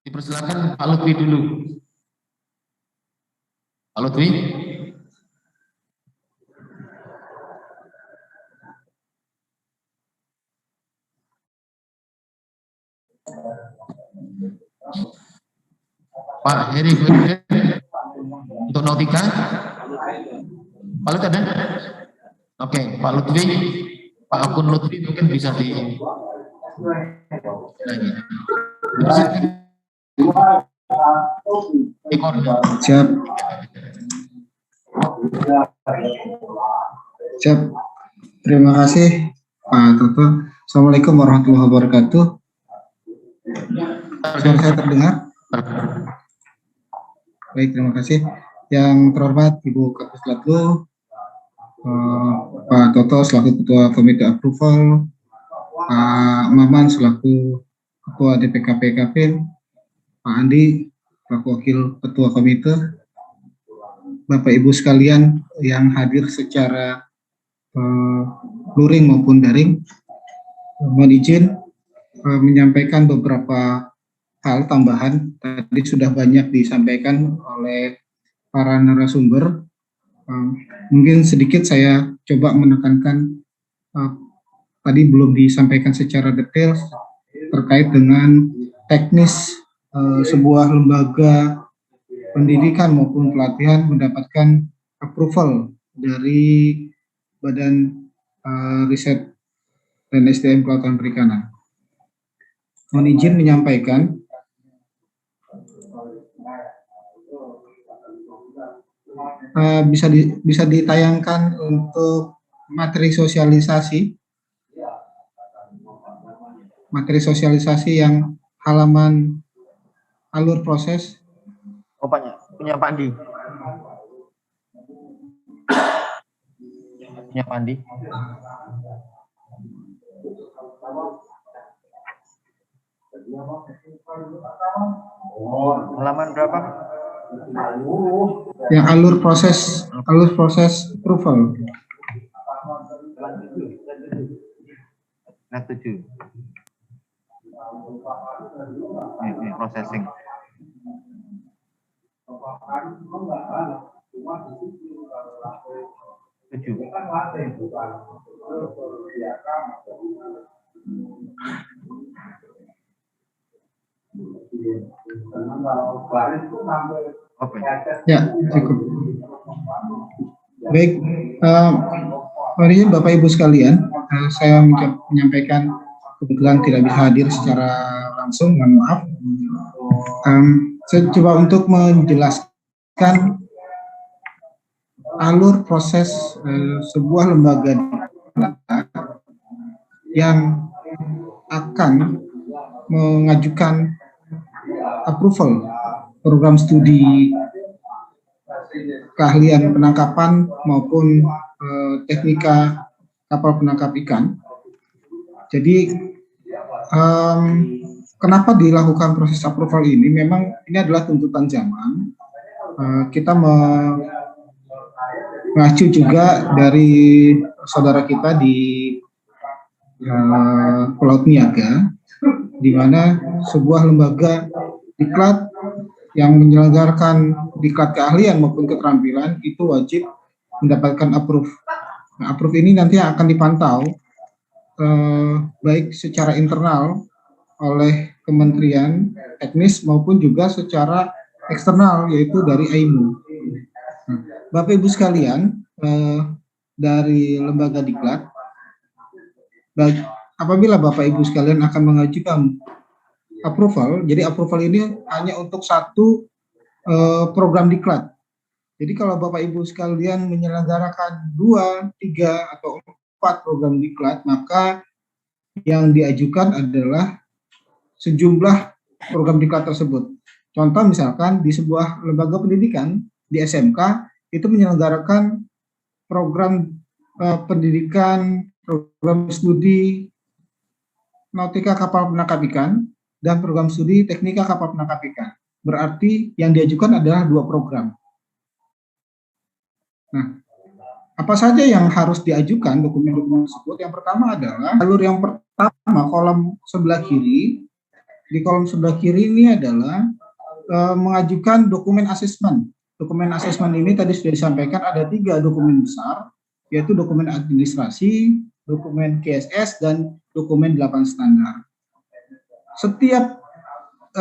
Dipersilakan Pak Lutfi dulu. Pak Lutfi. Pak Heri Firden untuk Nautika. Pak Lutfi ada? Oke, Pak Lutfi, Pak akun Lutfi mungkin bisa di Siap. Siap. Terima kasih Pak Toto. Assalamualaikum warahmatullahi wabarakatuh. Suara saya terdengar? Baik, terima kasih. Yang terhormat Ibu Kapus Latlu, Pak Toto selaku Ketua Komite Approval, Pak Maman selaku Ketua DPKP Kapil, Pak Andi selaku Wakil Ketua Komite, Bapak Ibu sekalian yang hadir secara luring maupun daring, mohon izin menyampaikan beberapa hal tambahan. Tadi sudah banyak disampaikan oleh para narasumber. Mungkin sedikit saya coba menekankan tadi belum disampaikan secara detail terkait dengan teknis sebuah lembaga pendidikan maupun pelatihan mendapatkan approval dari Badan Riset dan SDM Kelautan Perikanan. Mohon izin menyampaikan bisa ditayangkan untuk materi sosialisasi yang halaman alur proses. Oh, punya Pak Andi. Punya Pak Andi. Halaman berapa? Yang alur proses approval. Nah, 7. Ini processing. Oke. Ya, cukup. Baik, hari ini Bapak Ibu sekalian, saya menyampaikan kebetulan tidak bisa hadir secara langsung, mohon maaf. Saya coba untuk menjelaskan alur proses sebuah lembaga yang akan mengajukan approval program studi keahlian penangkapan maupun teknika kapal penangkap ikan. Jadi kenapa dilakukan proses approval ini? Memang ini adalah tuntutan zaman. Kita mengacu juga dari saudara kita di Pelaut Niaga, di mana sebuah lembaga diklat yang menyelenggarakan diklat keahlian maupun keterampilan itu wajib mendapatkan approve. Nah, approve ini nanti akan dipantau baik secara internal oleh Kementerian Teknis maupun juga secara eksternal yaitu dari AIMU. Nah, Bapak Ibu sekalian, dari lembaga diklat, apabila Bapak Ibu sekalian akan mengajukan approval, jadi approval ini hanya untuk satu program diklat. Jadi kalau Bapak Ibu sekalian menyelenggarakan 2, 3, atau 4 program diklat, maka yang diajukan adalah sejumlah program diklat tersebut. Contoh misalkan di sebuah lembaga pendidikan, di SMK, itu menyelenggarakan program pendidikan, program studi nautika kapal penangkap ikan, dan program studi teknika kapal penangkap ikan. Berarti yang diajukan adalah 2 program. Nah, apa saja yang harus diajukan dokumen-dokumen tersebut? Yang pertama adalah alur yang pertama, kolom sebelah kiri, di kolom sebelah kiri ini adalah mengajukan dokumen asesmen. Dokumen asesmen ini tadi sudah disampaikan ada 3 dokumen besar, yaitu dokumen administrasi, dokumen KSS, dan dokumen 8 standar.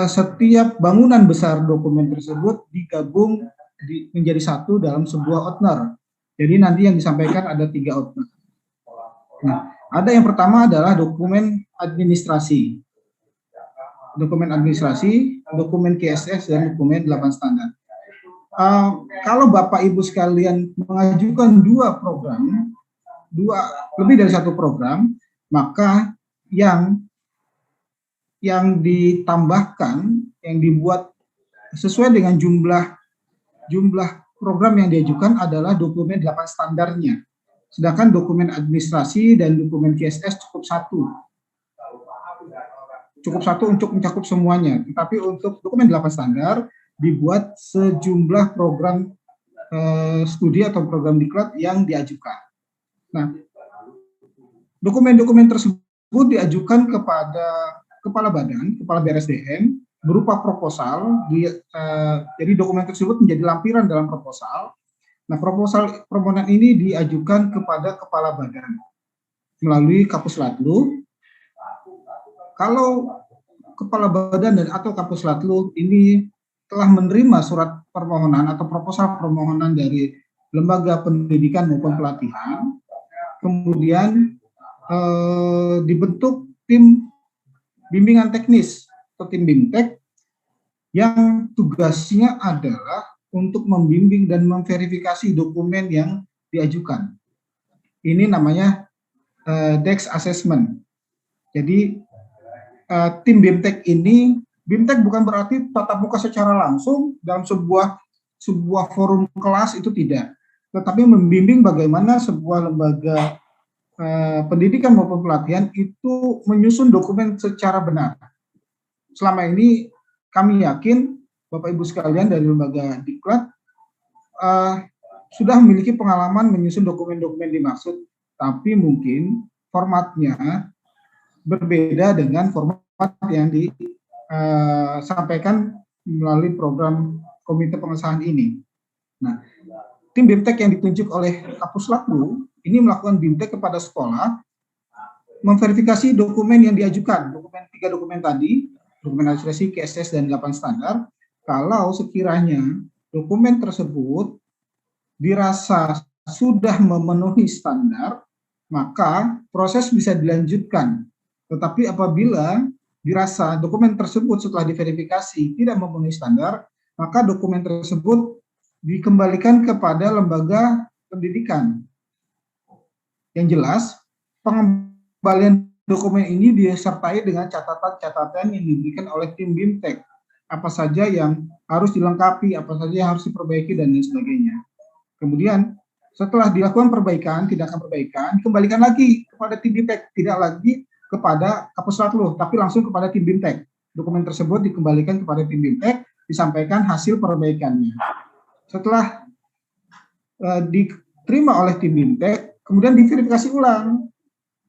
Setiap bangunan besar dokumen tersebut digabung menjadi satu dalam sebuah outner. Jadi nanti yang disampaikan ada 3 outner. Nah, ada yang pertama adalah dokumen administrasi. Dokumen administrasi, dokumen KSS, dan dokumen 8 standar. Kalau Bapak Ibu sekalian mengajukan 2 program, lebih dari 1 program, maka yang ditambahkan, yang dibuat sesuai dengan jumlah program yang diajukan adalah dokumen 8 standarnya. Sedangkan dokumen administrasi dan dokumen KSS cukup 1. Cukup 1 untuk mencakup semuanya. Tetapi untuk dokumen 8 standar dibuat sejumlah program studi atau program diklat yang diajukan. Nah, dokumen-dokumen tersebut diajukan kepada kepala badan, kepala BRSDM berupa proposal. Jadi dokumen tersebut menjadi lampiran dalam proposal. Nah, proposal permohonan ini diajukan kepada kepala badan melalui Kapuslatlu. Kalau kepala badan dan atau Kapuslatlu ini telah menerima surat permohonan atau proposal permohonan dari lembaga pendidikan maupun pelatihan, kemudian dibentuk tim bimbingan teknis atau tim BIMTEK yang tugasnya adalah untuk membimbing dan memverifikasi dokumen yang diajukan. Ini namanya DEX Assessment. Jadi tim BIMTEK ini, BIMTEK bukan berarti tatap muka secara langsung dalam sebuah forum kelas, itu tidak. Tetapi membimbing bagaimana sebuah lembaga pendidikan maupun pelatihan itu menyusun dokumen secara benar. Selama ini kami yakin Bapak Ibu sekalian dari lembaga diklat sudah memiliki pengalaman menyusun dokumen-dokumen dimaksud, tapi mungkin formatnya berbeda dengan format yang disampaikan melalui program komite pengesahan ini. Nah, tim BIMTEK yang ditunjuk oleh Kapuslatlu ini melakukan BIMTEK kepada sekolah, memverifikasi dokumen yang diajukan, 3 dokumen tadi, dokumen administrasi, KSS, dan 8 standar. Kalau sekiranya dokumen tersebut dirasa sudah memenuhi standar, maka proses bisa dilanjutkan. Tetapi apabila dirasa dokumen tersebut setelah diverifikasi tidak memenuhi standar, maka dokumen tersebut dikembalikan kepada lembaga pendidikan. Yang jelas, pengembalian dokumen ini disertai dengan catatan-catatan yang diberikan oleh tim BIMTEK. Apa saja yang harus dilengkapi, apa saja yang harus diperbaiki, dan lain sebagainya. Kemudian, setelah dilakukan perbaikan, tindakan perbaikan, kembalikan lagi kepada tim BIMTEK, tidak lagi kepada Kapuslatlu, tapi langsung kepada tim BIMTEK. Dokumen tersebut dikembalikan kepada tim BIMTEK, disampaikan hasil perbaikannya. Setelah diterima oleh tim BIMTEK, kemudian diverifikasi ulang,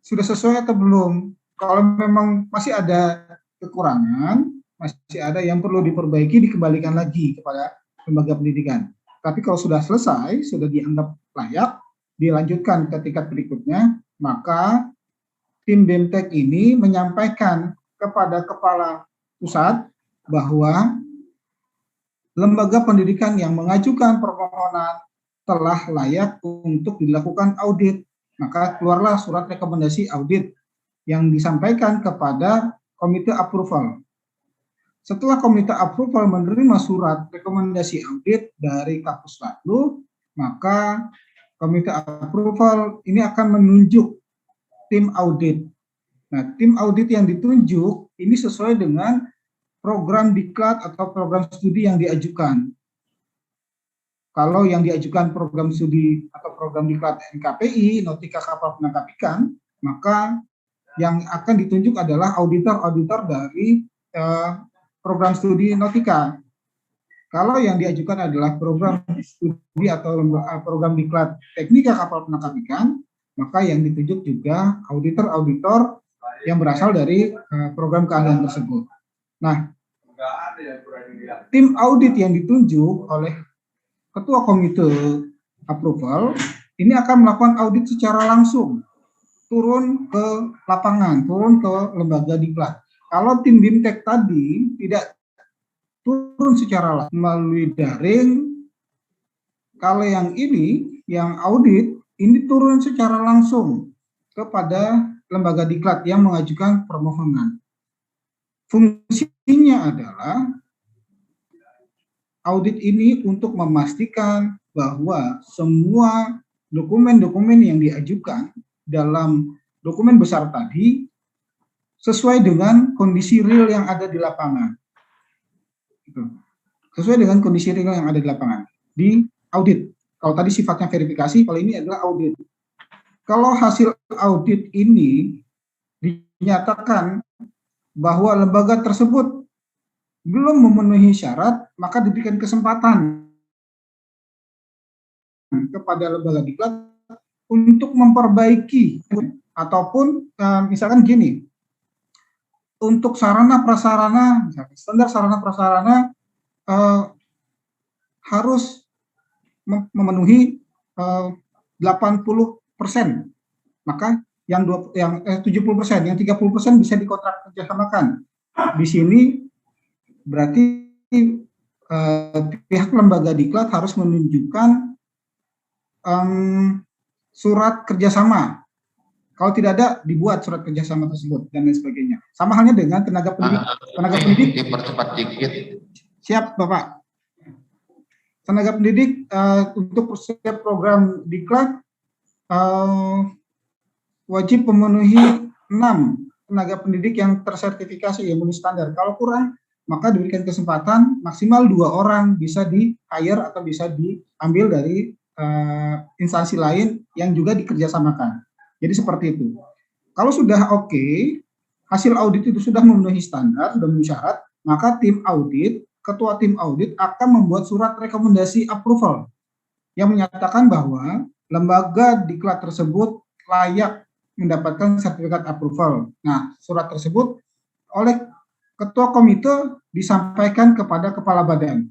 sudah sesuai atau belum. Kalau memang masih ada kekurangan, masih ada yang perlu diperbaiki, dikembalikan lagi kepada lembaga pendidikan. Tapi kalau sudah selesai, sudah dianggap layak, dilanjutkan ke tingkat berikutnya, maka tim BIMTEK ini menyampaikan kepada kepala pusat bahwa lembaga pendidikan yang mengajukan permohonan telah layak untuk dilakukan audit. Maka keluarlah surat rekomendasi audit yang disampaikan kepada komite approval. Setelah komite approval menerima surat rekomendasi audit dari Kapuslatlu, maka komite approval ini akan menunjuk tim audit. Nah, tim audit yang ditunjuk ini sesuai dengan program diklat atau program studi yang diajukan. Kalau yang diajukan program studi atau program diklat NKPI, Nautika Kapal Penangkap Ikan, maka yang akan ditunjuk adalah auditor-auditor dari program studi Nautika. Kalau yang diajukan adalah program studi atau program diklat Teknika Kapal Penangkap Ikan, maka yang ditunjuk juga auditor-auditor yang berasal dari program keahlian tersebut. Nah, tim audit yang ditunjuk oleh Ketua Komite Approval ini akan melakukan audit secara langsung, turun ke lapangan, turun ke lembaga diklat. Kalau tim BIMTEK tadi tidak turun secara langsung melalui daring, kalau yang ini, yang audit, ini turun secara langsung kepada lembaga diklat yang mengajukan permohonan. Fungsinya adalah audit ini untuk memastikan bahwa semua dokumen-dokumen yang diajukan dalam dokumen besar tadi sesuai dengan kondisi real yang ada di lapangan. Sesuai dengan kondisi real yang ada di lapangan. Di audit. Kalau tadi sifatnya verifikasi, kalau ini adalah audit. Kalau hasil audit ini dinyatakan bahwa lembaga tersebut belum memenuhi syarat, maka diberikan kesempatan kepada lembaga diklat untuk memperbaiki, ataupun misalkan gini, untuk sarana prasarana, standar sarana prasarana harus memenuhi 80%, maka yang 70%, yang 30% bisa dikontrak kerjasamakan. Di sini berarti pihak lembaga diklat harus menunjukkan surat kerjasama. Kalau tidak ada, dibuat surat kerjasama tersebut dan lain sebagainya. Sama halnya dengan tenaga pendidik. Dipercepat dikit. Siap, Bapak. Tenaga pendidik untuk setiap program diklat wajib memenuhi 6 tenaga pendidik yang tersertifikasi yang memenuhi standar. Kalau kurang, maka diberikan kesempatan maksimal 2 orang bisa di-hire atau bisa diambil dari instansi lain yang juga dikerjasamakan. Jadi seperti itu. Kalau sudah oke, hasil audit itu sudah memenuhi standar dan memenuhi syarat, maka tim audit, ketua tim audit akan membuat surat rekomendasi approval yang menyatakan bahwa lembaga diklat tersebut layak mendapatkan sertifikat approval. Nah, surat tersebut oleh ketua komite disampaikan kepada kepala badan.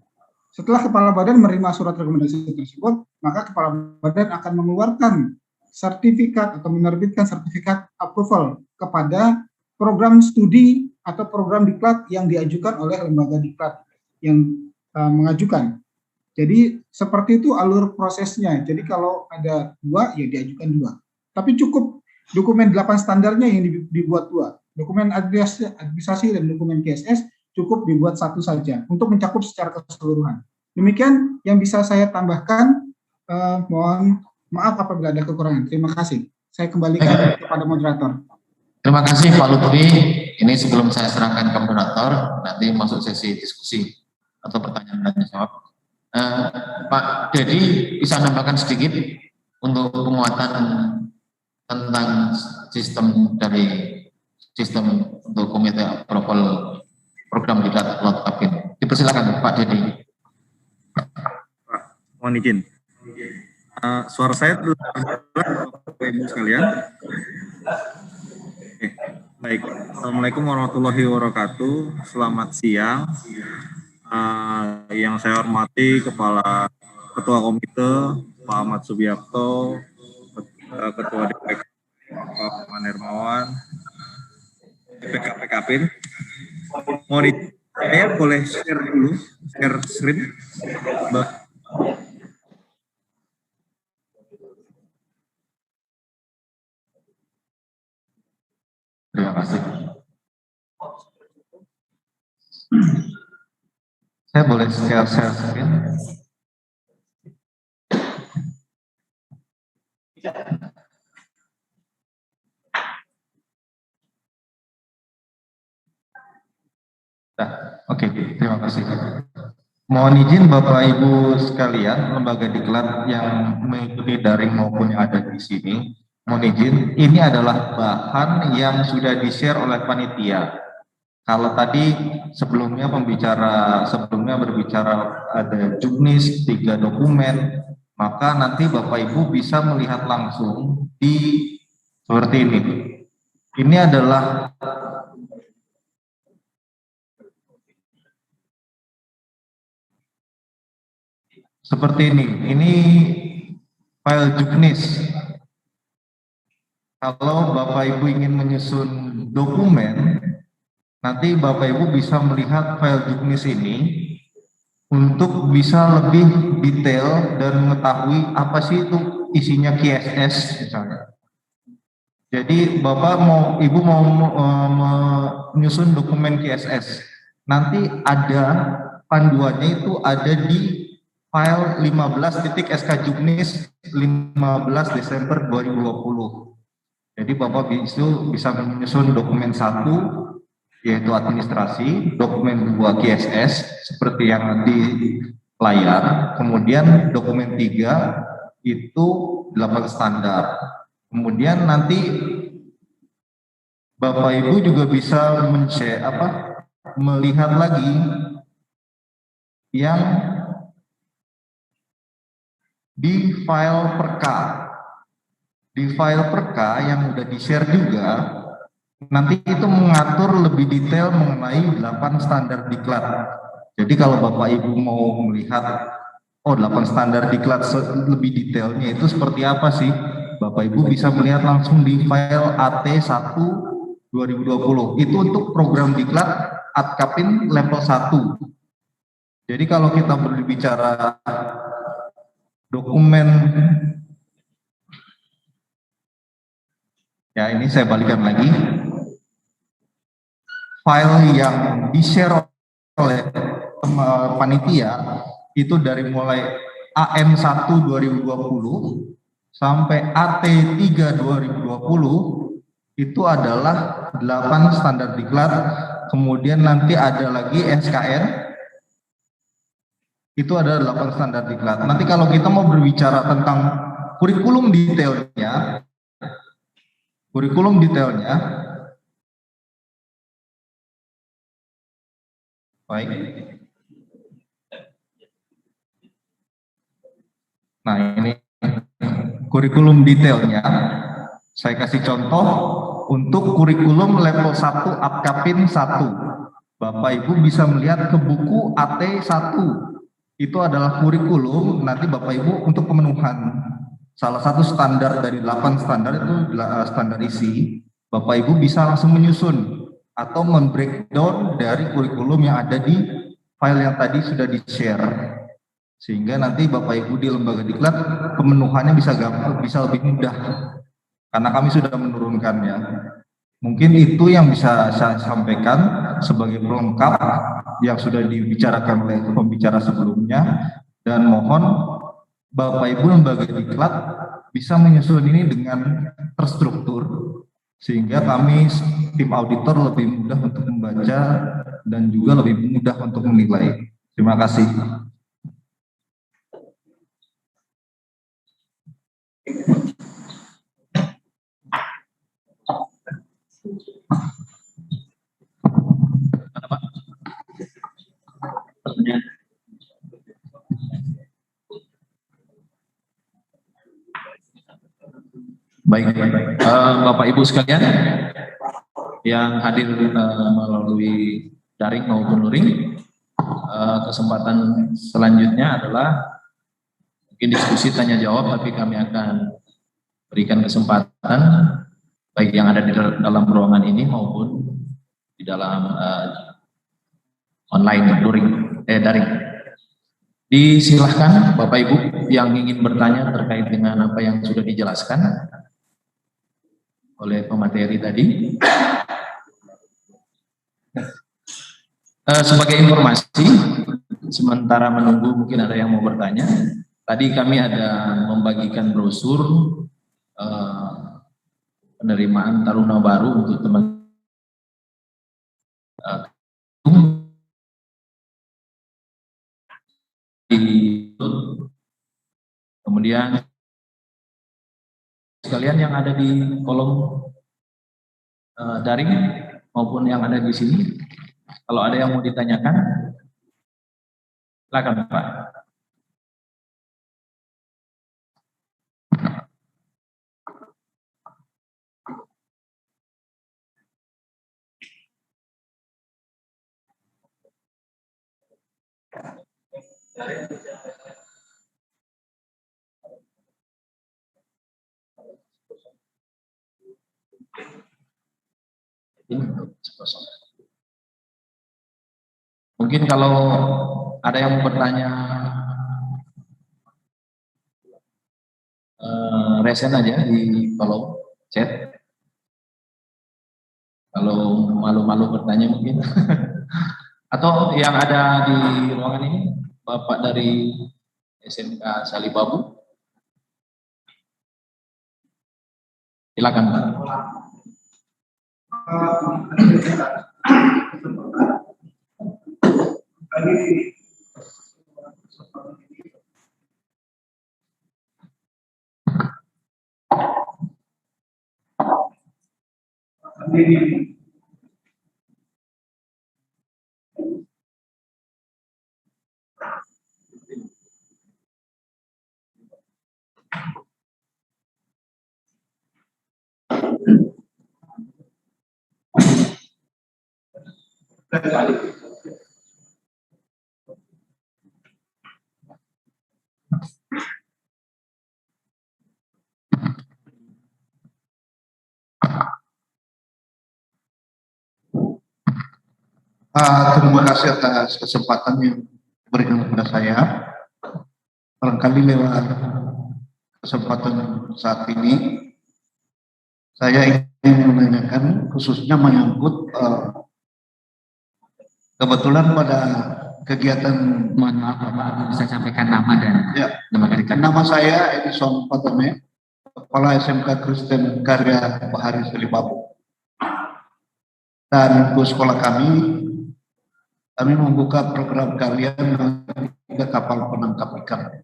Setelah kepala badan menerima surat rekomendasi tersebut, maka kepala badan akan mengeluarkan sertifikat atau menerbitkan sertifikat approval kepada program studi atau program diklat yang diajukan oleh lembaga diklat yang mengajukan. Jadi seperti itu alur prosesnya. Jadi kalau ada 2, ya diajukan 2. Tapi cukup dokumen 8 standarnya yang dibuat 2. Dokumen administrasi dan dokumen KSS cukup dibuat 1 saja untuk mencakup secara keseluruhan. Demikian yang bisa saya tambahkan. Mohon maaf apabila ada kekurangan. Terima kasih. Saya kembalikan kepada moderator. Terima kasih Pak Lutfi. Ini sebelum saya serahkan ke moderator, nanti masuk sesi diskusi atau pertanyaan dan jawab. Pak Dedi bisa nambahkan sedikit untuk penguatan tentang sistem untuk komite approval program diklat lot kabin. Dipersilakan Pak Dedi. Pak, mohon izin. Suara saya terdengar Bapak Ibu sekalian. Oke, baik. Assalamualaikum warahmatullahi wabarakatuh. Selamat siang. Yang saya hormati Kepala Ketua Komite Pak Ahmad Subiakto, Ketua DPK Pak Ahmad Hermawan, DPK PKPin. Mohon izin, saya boleh share dulu, share screen. Terima kasih. Saya boleh share screen? Oke, terima kasih. Mohon izin Bapak Ibu sekalian, lembaga diklat yang mengikuti daring maupun yang ada di sini, mohon izin, ini adalah bahan yang sudah di-share oleh panitia. Kalau tadi sebelumnya berbicara ada juknis 3 dokumen, maka nanti Bapak Ibu bisa melihat langsung di seperti ini. Ini adalah seperti ini file juknis. Kalau Bapak Ibu ingin menyusun dokumen, nanti Bapak Ibu bisa melihat file juknis ini untuk bisa lebih detail dan mengetahui apa sih itu isinya QSS misalnya. Jadi Ibu mau menyusun dokumen QSS, nanti ada panduannya itu ada di file 15.skjuknis 15 Desember 2020. Jadi Bapak bisa menyusun dokumen 1 yaitu administrasi, dokumen 2 QSS seperti yang di layar, kemudian dokumen 3 itu 8 standar. Kemudian nanti Bapak Ibu juga bisa melihat lagi yang di file perka. Di file perka yang udah di-share juga, nanti itu mengatur lebih detail mengenai 8 standar diklat. Jadi kalau Bapak Ibu mau melihat, 8 standar diklat lebih detailnya itu seperti apa sih? Bapak Ibu bisa melihat langsung di file AT1 2020. Itu untuk program diklat Adkapin level 1. Jadi kalau kita berbicara dokumen, ya ini saya balikan lagi, file yang di-share oleh panitia itu dari mulai AM1 2020 sampai AT3 2020 itu adalah 8 standar diklat. Kemudian nanti ada lagi SKN, itu ada 8 standar diklat. Nanti kalau kita mau berbicara tentang kurikulum detailnya, baik. Nah ini kurikulum detailnya, saya kasih contoh untuk kurikulum level 1 Adkapin 1. Bapak Ibu bisa melihat ke buku AT1. Itu adalah kurikulum, nanti Bapak Ibu untuk pemenuhan salah satu standar dari 8 standar itu standar isi, Bapak Ibu bisa langsung menyusun atau membreakdown dari kurikulum yang ada di file yang tadi sudah di-share. Sehingga nanti Bapak Ibu di lembaga diklat pemenuhannya bisa lebih mudah karena kami sudah menurunkannya. Mungkin itu yang bisa saya sampaikan sebagai pelengkap yang sudah dibicarakan oleh pembicara sebelumnya, dan mohon Bapak Ibu lembaga diklat bisa menyusun ini dengan terstruktur sehingga kami tim auditor lebih mudah untuk membaca dan juga lebih mudah untuk menilai. Terima kasih. Baik, Bapak Ibu sekalian yang hadir melalui daring maupun luring, kesempatan selanjutnya adalah mungkin diskusi tanya jawab, tapi kami akan berikan kesempatan baik yang ada di dalam ruangan ini maupun di dalam online daring. Disilahkan Bapak Ibu yang ingin bertanya terkait dengan apa yang sudah dijelaskan oleh pemateri tadi. Sebagai informasi, sementara menunggu mungkin ada yang mau bertanya, tadi kami ada membagikan brosur penerimaan Taruna Baru untuk teman kemudian sekalian yang ada di kolom daring maupun yang ada di sini, kalau ada yang mau ditanyakan, silakan Pak. Ini kosong. Mungkin kalau ada yang bertanya, resen aja di kolom chat. Kalau malu-malu bertanya mungkin. Atau yang ada di ruangan ini, Bapak dari SMK Salibabu. Silakan, Pak. Terima kasih atas kesempatan yang diberikan kepada saya. Barangkali lewat kesempatan saat ini, saya ingin menanyakan khususnya menyangkut kebetulan pada kegiatan, Mohon maaf Bapak, bisa sampaikan nama dan nama saya Edison Patome, Kepala SMK Kristen Karya Bahari Salibabu. Dan untuk sekolah kami membuka program kalian 3 kapal penangkap ikan.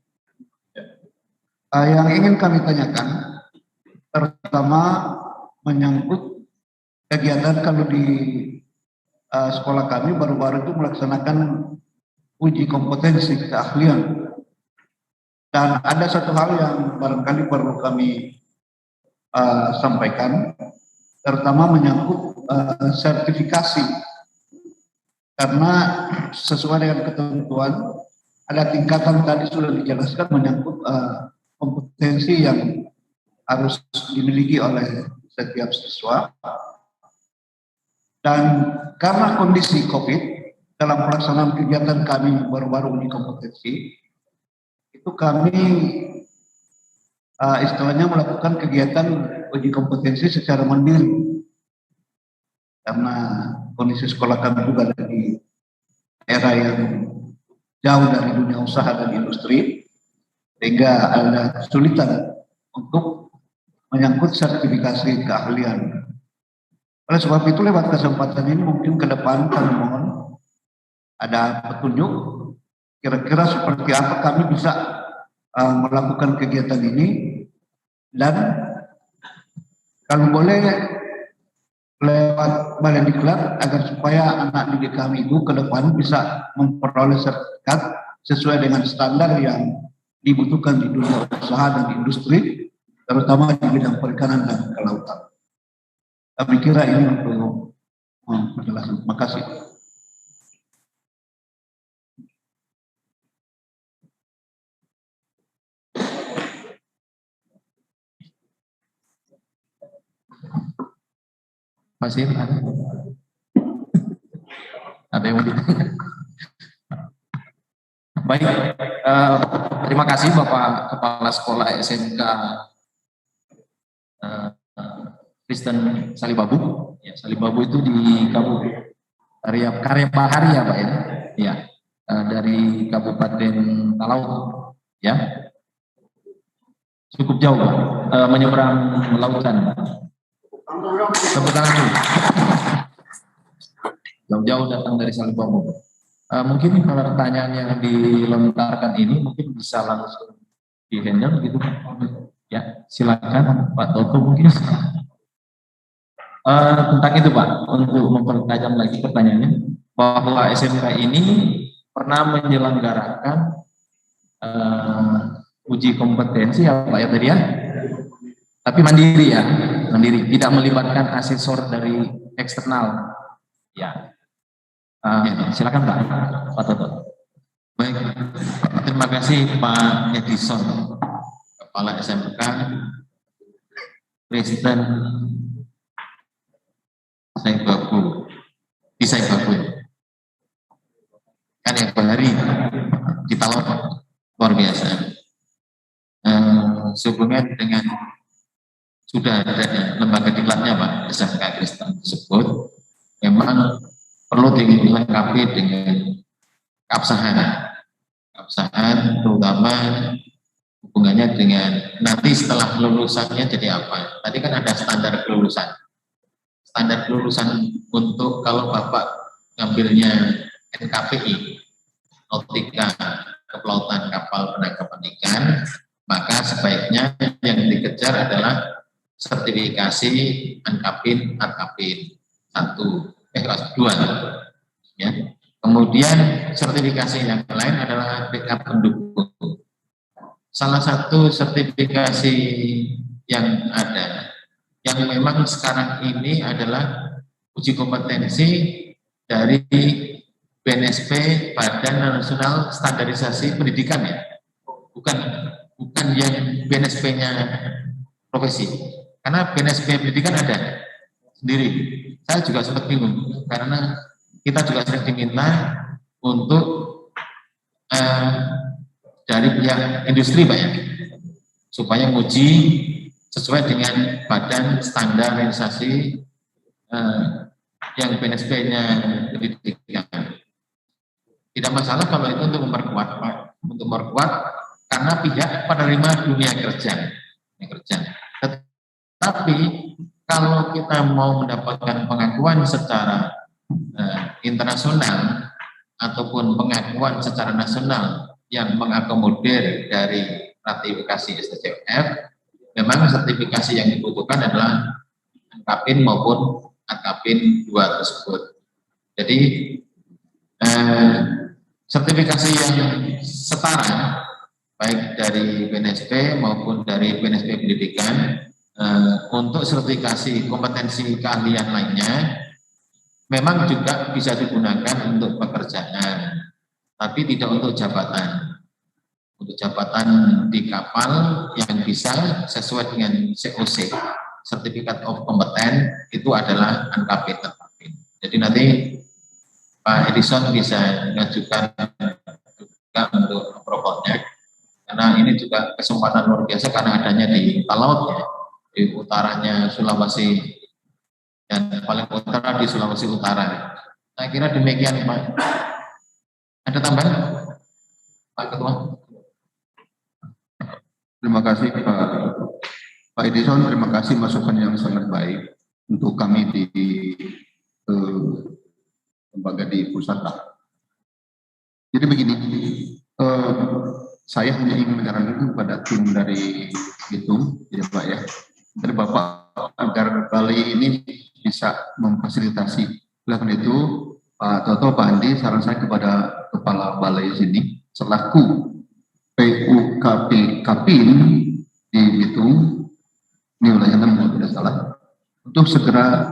Yang ingin kami tanyakan, pertama menyangkut kegiatan kalau di sekolah kami baru-baru itu melaksanakan uji kompetensi keahlian. Dan ada satu hal yang barangkali perlu kami sampaikan, terutama menyangkut sertifikasi. Karena sesuai dengan ketentuan, ada tingkatan tadi sudah dijelaskan menyangkut kompetensi yang harus dimiliki oleh setiap siswa. Dan karena kondisi COVID, dalam pelaksanaan kegiatan kami baru-baru di kompetensi, itu kami istilahnya melakukan kegiatan uji kompetensi secara mandiri. Karena kondisi sekolah kami juga ada di era yang jauh dari dunia usaha dan industri, sehingga ada kesulitan untuk menyangkut sertifikasi keahlian. Oleh sebab itu lewat kesempatan ini mungkin ke depan kami mohon ada petunjuk kira-kira seperti apa kami bisa melakukan kegiatan ini, dan kalau boleh lewat balai diklat agar supaya anak didik kami itu ke depan bisa memperoleh sertifikat sesuai dengan standar yang dibutuhkan di dunia usaha dan industri, terutama di bidang perikanan dan kelautan. Kami kira ini untuk penjelasan. Terima kasih. Masih ada yang mau ditanya? Baik, terima kasih Bapak Kepala Sekolah SMK Kristen Salibabu. Ya, Salibabu itu di Kabupaten Karya Bahari ya Pak ya. Ya, dari Kabupaten Talaut ya. Cukup jauh Pak, menyeberang lautan. Tepuk tangan dulu. Jauh-jauh datang dari Salibabu. Mungkin kalau pertanyaan yang dilontarkan ini mungkin bisa langsung di-handle gitu Pak. Ya, silakan Pak Toto mungkin. Tentang itu Pak, untuk mempertajam lagi pertanyaannya, bahwa SMK ini pernah menyelenggarakan uji kompetensi ya Pak ya tadi ya, tapi mandiri ya, mandiri, tidak melibatkan asesor dari eksternal. Ya, silakan Pak Toto. Baik, terima kasih Pak Edison, Kepala SMK Kristen Salibabu. sehubungan dengan sudah ada lembaga diklatnya Pak, SMK Kristen tersebut, memang perlu dilengkapi dengan keabsahan, terutama hubungannya dengan nanti setelah lulusannya jadi apa. Tadi kan ada standar kelulusan. Standar kelulusan untuk kalau Bapak ngambilnya NKPI, Nautika Kepelautan Kapal Penangkapan Ikan, maka sebaiknya yang dikejar adalah sertifikasi ANKAPIN, ATKAPIN 2. Ya. Kemudian sertifikasi yang lain adalah backup pendukung. Salah satu sertifikasi yang ada, yang memang sekarang ini adalah uji kompetensi dari BNSP, Badan Nasional Standarisasi Pendidikan ya, bukan yang BNSP-nya profesi, karena BNSP Pendidikan ada sendiri. Saya juga sempat bingung karena kita juga sering diminta untuk dari pihak industri Pak ya, supaya menguji sesuai dengan badan standarisasi yang BNSP-nya pendidikan. Tidak masalah kalau itu untuk memperkuat Pak, untuk memperkuat karena pihak penerima dunia kerja. Tetapi kalau kita mau mendapatkan pengakuan secara internasional ataupun pengakuan secara nasional yang mengakomodir dari ratifikasi STCF, memang sertifikasi yang dibutuhkan adalah ANKAPIN maupun ATKAPIN 2 tersebut. Jadi sertifikasi yang setara baik dari BNSP maupun dari BNSP Pendidikan untuk sertifikasi kompetensi keahlian lainnya memang juga bisa digunakan untuk pekerjaan, tapi tidak untuk jabatan. Untuk jabatan di kapal yang bisa sesuai dengan COC, Certificate of Competence, itu adalah ANKAPIN. Jadi nanti Pak Edison bisa mengajukan juga untuk approvalnya, karena ini juga kesempatan luar biasa karena adanya di Talaut ya, di utaranya Sulawesi dan paling utara di Sulawesi Utara. Saya kira demikian Pak. Ada tambahan Pak Ketua? Terima kasih Pak Edison, terima kasih masukan yang sangat baik untuk kami di lembaga di Pusaka. Jadi begini, saya hanya ingin menyarankan kepada tim dari Bitung, ya Pak ya, dari Bapak agar Bali ini bisa memfasilitasi. Oleh karena itu, Pak Toto, Pak Andi, saran saya kepada Kepala Balai sini, selaku PUKP Kapin di Bitung, ini wilayahnya kalau tidak salah, untuk segera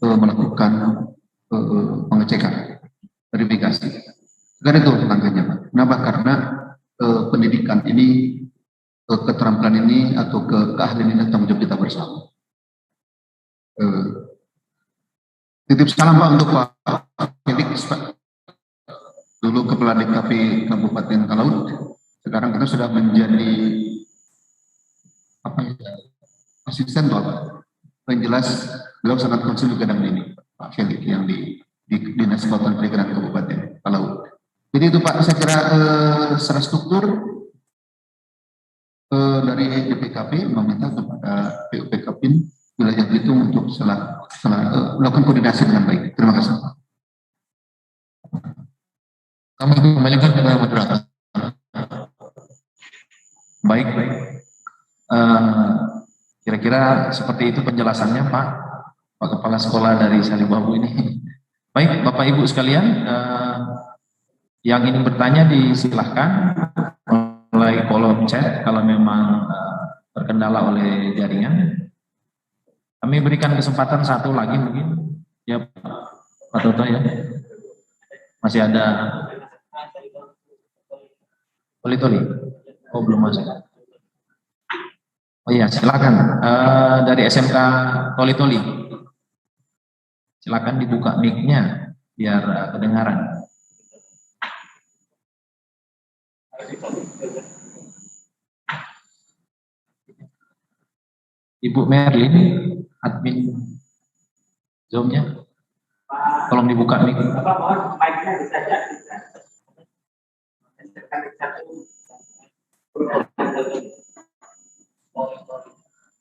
melakukan pengecekan, verifikasi. Karena itu tangganya Pak. Kenapa? Karena pendidikan ini, keterampilan ini atau keahlian ini tanggung jawab kita bersama. Titip salam Pak untuk Pak Felix Pak. Dulu Kepala DKP Kabupaten Talaut. Sekarang kita sudah menjadi apa ya, asisten Pak. Yang jelas beliau sangat konsen juga dalam ini Pak Felix yang di Dinas Kelautan Perikanan Kabupaten Talaut. Jadi itu Pak, saya kira secara struktur dari DPKP meminta kepada PUPKP wilayah itu untuk melakukan koordinasi dengan baik. Terima kasih Pak. Kami kembalikan ke moderator. Baik. Kira-kira seperti itu penjelasannya Pak Kepala Sekolah dari Salibabu ini. Baik, Bapak Ibu sekalian, yang ingin bertanya disilahkan melalui kolom chat kalau memang terkendala oleh jaringan. Kami berikan kesempatan satu lagi mungkin, ya Pak Toto ya. Masih ada Toli. Oh belum masuk. Oh iya silakan dari SMK Toli. Silakan dibuka mic-nya biar kedengaran. Ibu Merlin, admin Zoom-nya, tolong dibuka nih.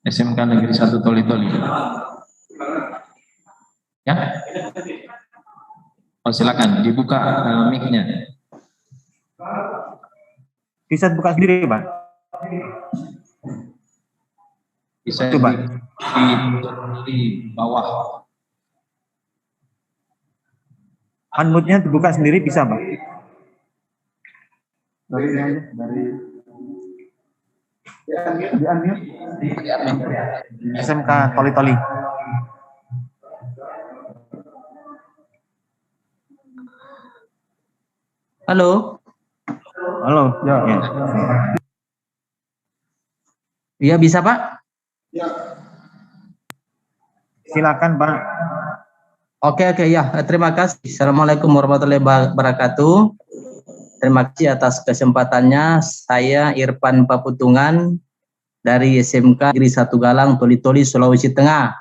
SMK Negeri 1 Toli-Toli. Ya? Oh, silakan dibuka mic-nya. Bisa buka sendiri, Pak. Bisa Coba. di bawah. Unmute-nya dibuka sendiri bisa, Pak. Dari ini aja, dari di unmute. SMK Toli-Toli. Halo. Halo. Ya. Iya bisa Pak? Silakan, Pak. Oke ya. Terima kasih. Assalamualaikum warahmatullahi wabarakatuh. Terima kasih atas kesempatannya. Saya Irfan Paputungan dari SMK Negeri 1 Galang, Toli-Toli, Sulawesi Tengah.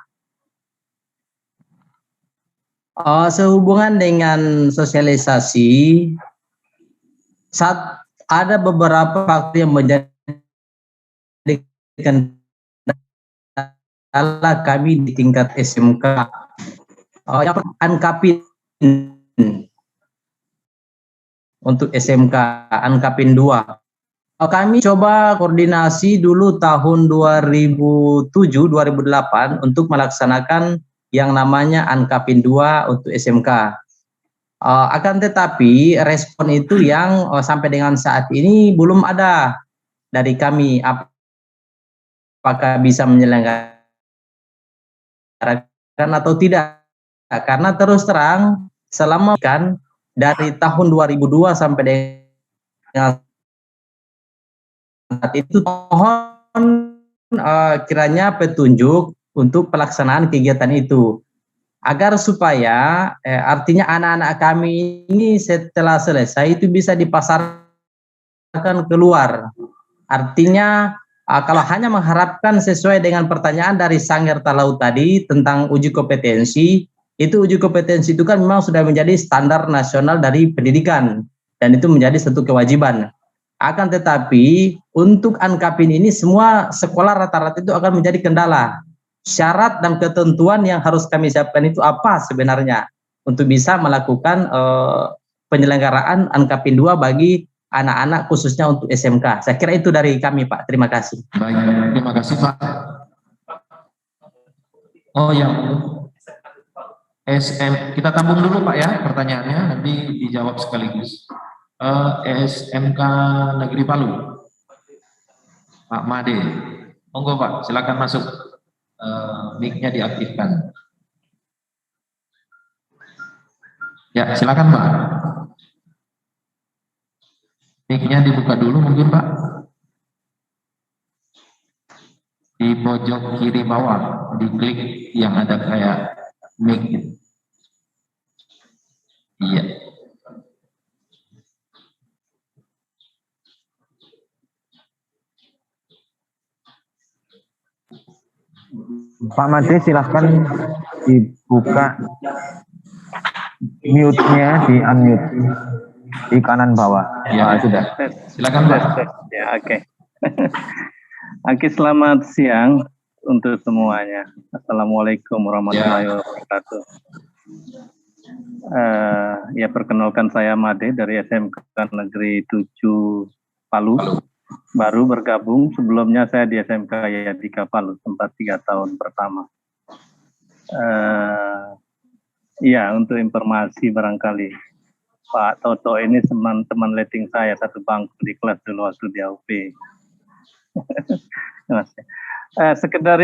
Sehubungan dengan sosialisasi, saat ada beberapa faktor yang menjadi kendala kami di tingkat SMK. Yang Ankapin untuk SMK Ankapin 2. Kami coba koordinasi dulu tahun 2007-2008 untuk melaksanakan yang namanya Ankapin 2 untuk SMK. Akan tetapi respon itu yang sampai dengan saat ini belum ada dari kami, apakah bisa menyelenggarakan atau tidak, karena terus terang selama kan dari tahun 2002 sampai dengan saat itu mohon kiranya petunjuk untuk pelaksanaan kegiatan itu, agar supaya artinya anak-anak kami ini setelah selesai itu bisa dipasarkan keluar. Artinya kalau hanya mengharapkan sesuai dengan pertanyaan dari Sanggar Talaut tadi tentang uji kompetensi, itu uji kompetensi itu kan memang sudah menjadi standar nasional dari pendidikan dan itu menjadi satu kewajiban. Akan tetapi untuk Ankapin ini semua sekolah rata-rata itu akan menjadi kendala. Syarat dan ketentuan yang harus kami siapkan itu apa sebenarnya untuk bisa melakukan penyelenggaraan Ankapin 2 bagi anak-anak khususnya untuk SMK. Saya kira itu dari kami Pak, terima kasih. Baik, terima kasih Pak. Oh ya, kita tampung dulu Pak ya pertanyaannya, nanti dijawab sekaligus. SMK Negeri Palu, Pak Made, monggo Pak, silakan masuk. Mic-nya diaktifkan. Ya, silakan Pak. Mic-nya dibuka dulu mungkin Pak. Di pojok kiri bawah, diklik yang ada kayak mic gitu. Iya. Pak Made, silahkan dibuka mute-nya, di unmute di kanan bawah. Ya, Sudah. silakan Pak. Ya, oke. Oke, selamat siang untuk semuanya. Assalamualaikum warahmatullahi wabarakatuh. Ya, perkenalkan saya Made dari SMK Negeri 7 Palu. Baru bergabung, sebelumnya saya di SMK Yadika Palu, tempat 3 tahun pertama. Ya, untuk informasi barangkali, Pak Toto ini teman-teman letting saya, satu bangku di kelas dulu waktu di AUP. Sekedar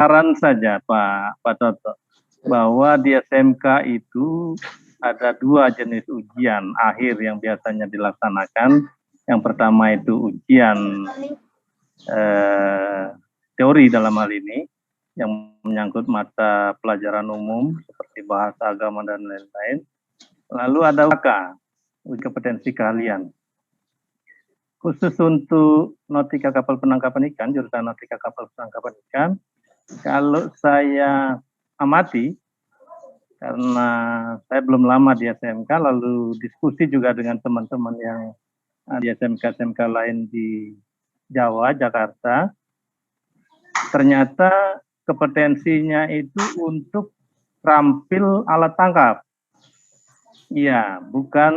saran saja Pak Toto, bahwa di SMK itu ada 2 jenis ujian akhir yang biasanya dilaksanakan. Yang pertama itu ujian teori dalam hal ini, yang menyangkut mata pelajaran umum seperti bahasa agama dan lain-lain. Lalu ada UKA, uji kompetensi keahlian. Khusus untuk nautika kapal penangkapan ikan, jurusan nautika kapal penangkapan ikan, Kalau saya amati, karena saya belum lama di SMK, lalu diskusi juga dengan teman-teman yang di SMK-SMK lain di Jawa, Jakarta, ternyata kompetensinya itu untuk terampil alat tangkap. Iya, bukan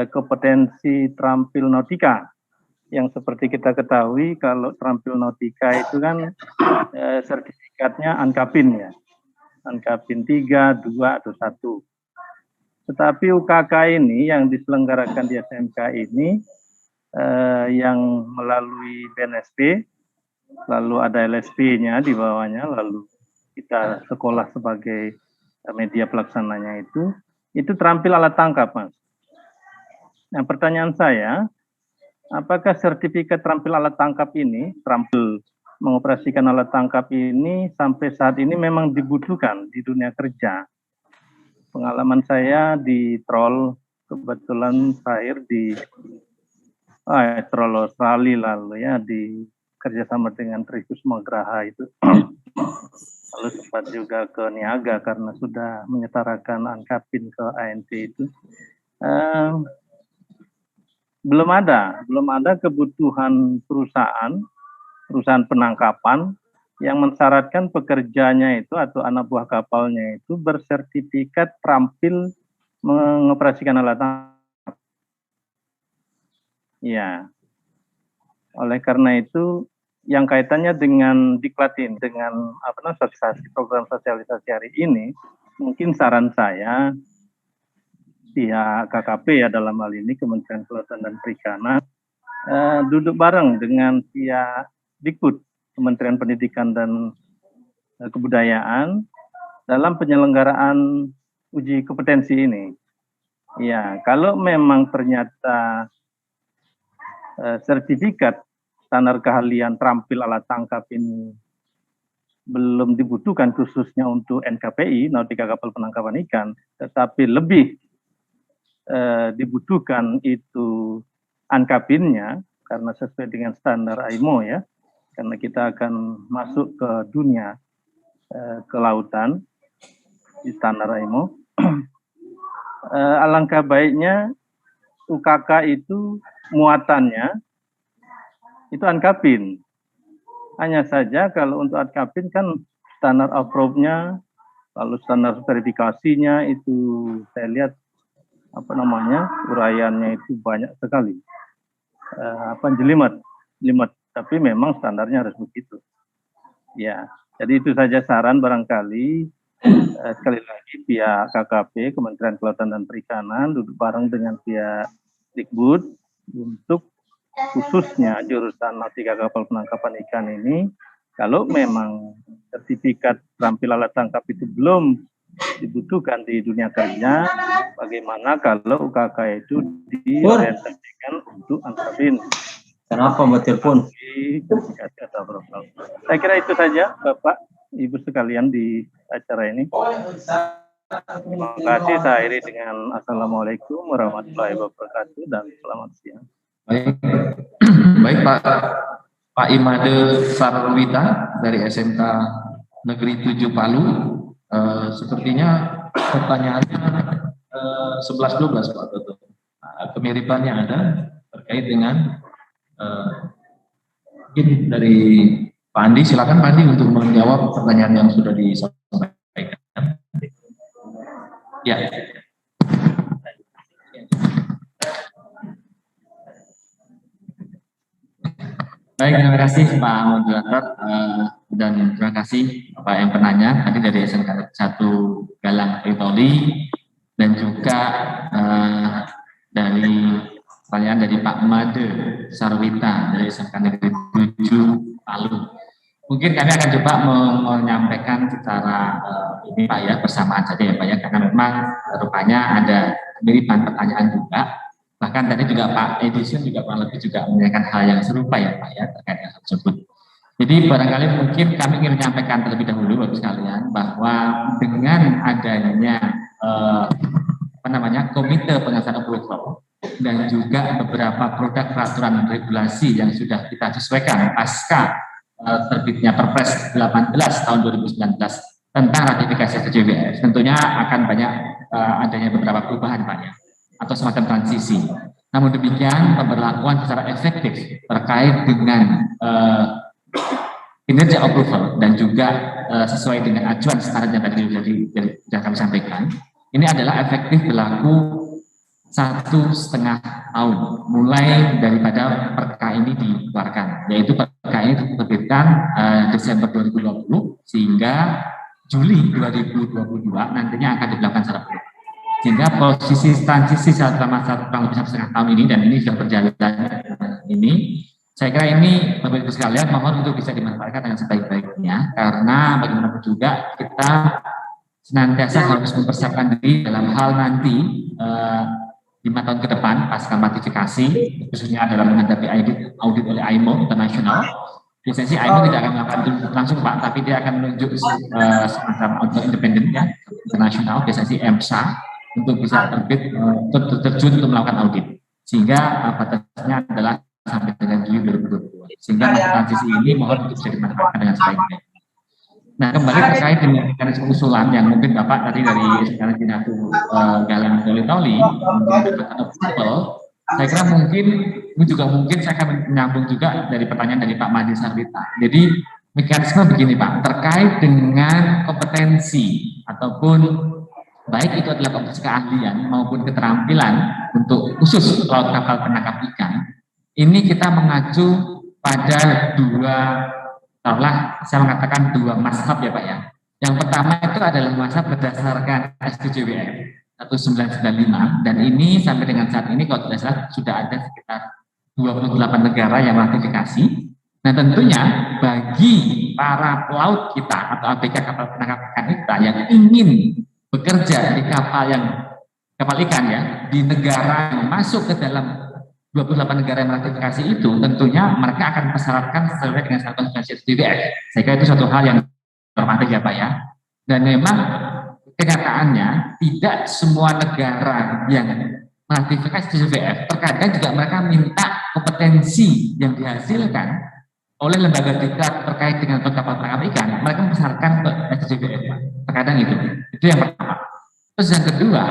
kompetensi terampil nautika. Yang seperti kita ketahui, kalau terampil nautika itu kan sertifikatnya ANKAPIN ya. ANKAPIN 3, 2, atau 1. Tetapi UKK ini yang diselenggarakan di SMK ini, yang melalui BNSP, lalu ada LSP-nya di bawahnya, lalu kita sekolah sebagai media pelaksananya itu terampil alat tangkap, Mas. Nah, pertanyaan saya, apakah sertifikat terampil alat tangkap ini, terampil mengoperasikan alat tangkap ini sampai saat ini memang dibutuhkan di dunia kerja? Pengalaman saya di Troll, kebetulan terakhir di Troll Australia lalu ya, di kerjasama dengan Triskusma Graha itu. Lalu sempat juga ke Niaga karena sudah menyetarakan ANKAPIN ke ANT itu. Belum ada kebutuhan perusahaan penangkapan yang mensyaratkan pekerjanya itu atau anak buah kapalnya itu bersertifikat terampil mengoperasikan alat tangkap. Ya, oleh karena itu yang kaitannya dengan diklat ini, dengan sosialisasi, program sosialisasi hari ini, mungkin saran saya pihak KKP ya dalam hal ini Kementerian Kelautan dan Perikanan duduk bareng dengan pihak Dikbud, Kementerian Pendidikan dan Kebudayaan dalam penyelenggaraan uji kompetensi ini. Ya, kalau memang ternyata sertifikat standar keahlian terampil alat tangkap ini belum dibutuhkan khususnya untuk NKPI, Nautika Kapal Penangkapan Ikan, tetapi lebih dibutuhkan itu ANKAPIN-nya karena sesuai dengan standar IMO ya, karena kita akan masuk ke dunia kelautan di standar IMO. Alangkah baiknya UKK itu muatannya itu ANKAPIN. Hanya saja kalau untuk ANKAPIN kan standar approve-nya, lalu standar verifikasinya itu saya lihat uraiannya itu banyak sekali, jelimet, tapi memang standarnya harus begitu. Ya, jadi itu saja saran barangkali sekali lagi pihak KKP, Kementerian Kelautan dan Perikanan duduk bareng dengan pihak Dikbud untuk khususnya jurusan Nautika Kapal Penangkapan Ikan ini, kalau memang sertifikat terampil alat tangkap itu belum dibutuhkan di dunia kerja, bagaimana kalau UKK itu diorientasikan untuk ANKAPIN? Kenapa buat telepon? Saya kira itu saja Bapak, Ibu sekalian di acara ini. Terima kasih, saya akhiri dengan Assalamualaikum warahmatullahi wabarakatuh dan selamat siang. Baik Pak Imade Sarwita dari SMK Negeri 7 Palu. Sepertinya pertanyaannya 11-12 Pak Toto. Kemiripannya ada terkait dengan mungkin dari Pak Andi. Silakan Pak Andi untuk menjawab pertanyaan yang sudah disampaikan. Ya. Baik, terima kasih Pak Moderator dan terima kasih Pak yang penanya tadi dari SMK 1 Galang Ritoli dan juga dari pertanyaan dari Pak Made Sarwita dari SMK Negeri 7 Palu. Mungkin kami akan coba menyampaikan secara ini Pak ya, bersamaan saja ya Pak ya, karena memang rupanya ada kemiripan pertanyaan juga. Bahkan tadi juga Pak Edison juga kurang lebih juga menanyakan hal yang serupa ya Pak ya terkait dengan hal tersebut. Jadi barangkali mungkin kami ingin menyampaikan terlebih dahulu Bapak sekalian bahwa dengan adanya komite pengawasan approval dan juga beberapa produk peraturan regulasi yang sudah kita sesuaikan pasca terbitnya Perpres 18 tahun 2019 tentang ratifikasi STJWF, tentunya akan banyak adanya beberapa perubahan Pak ya, atau semacam transisi. Namun demikian, pemberlakuan secara efektif terkait dengan kinerja approval dan juga sesuai dengan acuan standar yang tadi sudah kami sampaikan, ini adalah efektif berlaku 1,5 tahun mulai daripada perka ini dikeluarkan, yaitu perka ini diterbitkan Desember 2020 sehingga Juli 2022 nantinya akan dilakukan secara penuh. Sehingga posisi transisi selama 1,5 tahun ini, dan ini sudah berjalan ini, saya kira ini Bapak Ibu sekalian mohon untuk bisa dimanfaatkan dengan sebaik-baiknya, karena bagaimanapun juga kita senantiasa harus mempersiapkan diri dalam hal nanti 5 tahun ke depan pasca ratifikasi, khususnya dalam menghadapi audit oleh IMO internasional. Biasanya sih IMO tidak akan melakukan itu langsung Pak, tapi dia akan menunjuk semacam audit independen ya internasional, biasanya sih EMSA, untuk bisa terjun untuk melakukan audit, sehingga batasnya adalah sampai dengan Juli 2022. Sehingga transisi ini mohon untuk bisa dimanfaatkan dengan sebaik-baiknya. Nah, kembali terkait dengan mekanisme usulan yang mungkin Bapak tadi dari sekarang Dinatu Galang Toli mendapatkan approval, saya kira mungkin ini juga mungkin saya akan menyambung juga dari pertanyaan dari Pak Madi Sarwita. Jadi mekanisme begini Pak, terkait dengan kompetensi ataupun baik itu adalah kompetensi keahlian maupun keterampilan untuk khusus laut kapal penangkap ikan, ini kita mengacu pada saya mengatakan dua mazhab ya Pak ya. Yang pertama itu adalah mazhab berdasarkan STJWF 1995, dan ini sampai dengan saat ini kalau tidak salah sudah ada sekitar 28 negara yang ratifikasi. Nah tentunya bagi para pelaut kita atau ABK kapal penangkap ikan kita yang ingin bekerja di kapal ikan ya di negara yang masuk ke dalam 28 negara yang ratifikasi itu, tentunya mereka akan persyaratkan sesuai dengan syarat konvensi STJWF. Saya kira itu suatu hal yang normatif ya Pak ya. Dan memang kenyataannya tidak semua negara yang ratifikasi STJWF, terkadang juga mereka minta kompetensi yang dihasilkan oleh lembaga diklat terkait dengan kapal penangkap ikan, mereka persyaratkan ke STJWF Pak. Terkadang itu yang pertama. Terus yang kedua,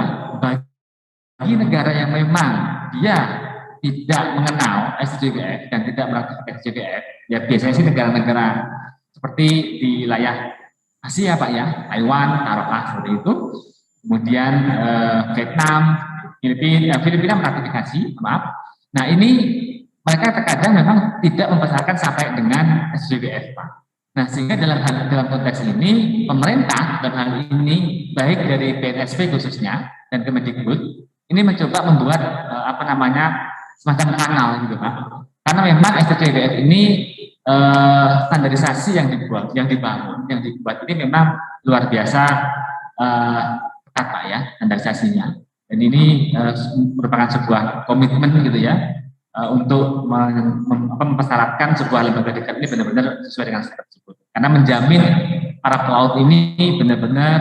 bagi negara yang memang dia tidak mengenal STJWF dan tidak meratifikasi STJWF, ya biasanya sih negara-negara seperti di wilayah Asia Pak ya, Taiwan, taruhlah seperti itu, kemudian Vietnam, Filipina meratifikasi, maaf. Nah ini mereka terkadang memang tidak mempersyaratkan sampai dengan STJWF Pak. Nah sehingga dalam konteks ini pemerintah dalam hal ini baik dari BNSP khususnya dan Kemendikbud ini mencoba membuat semacam kanal gitu Pak. Karena memang STJWF ini standarisasi yang dibuat ini memang luar biasa ketat Pak ya standarisasinya. Dan ini merupakan sebuah komitmen gitu ya untuk mempersyaratkan sebuah lembaga diklat ini benar-benar sesuai dengan standar tersebut. Karena menjamin para pelaut ini benar-benar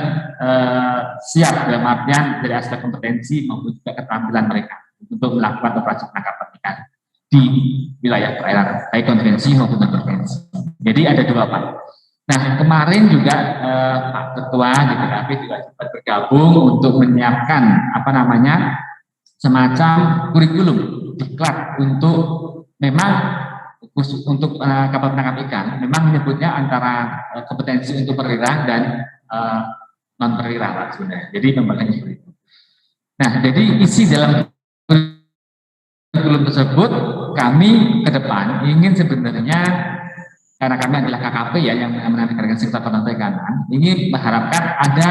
siap dalam artian dari aspek kompetensi maupun juga keterampilan mereka untuk melakukan operasi penangkapan ikan di wilayah perairan, baik konvensi maupun non-konvensi. Jadi ada dua Pak. Nah kemarin juga Pak Ketua DPKP juga sempat bergabung untuk menyiapkan semacam kurikulum diklat untuk memang khusus untuk kapal penangkap ikan, memang menyebutnya antara kompetensi untuk perwira dan non perwira Pak sebenarnya. Jadi membaginya seperti itu. Nah jadi isi dalam kurikulum tersebut kami ke depan ingin sebenarnya, karena kami adalah KKP ya yang menangani sektor perikanan, ini mengharapkan ada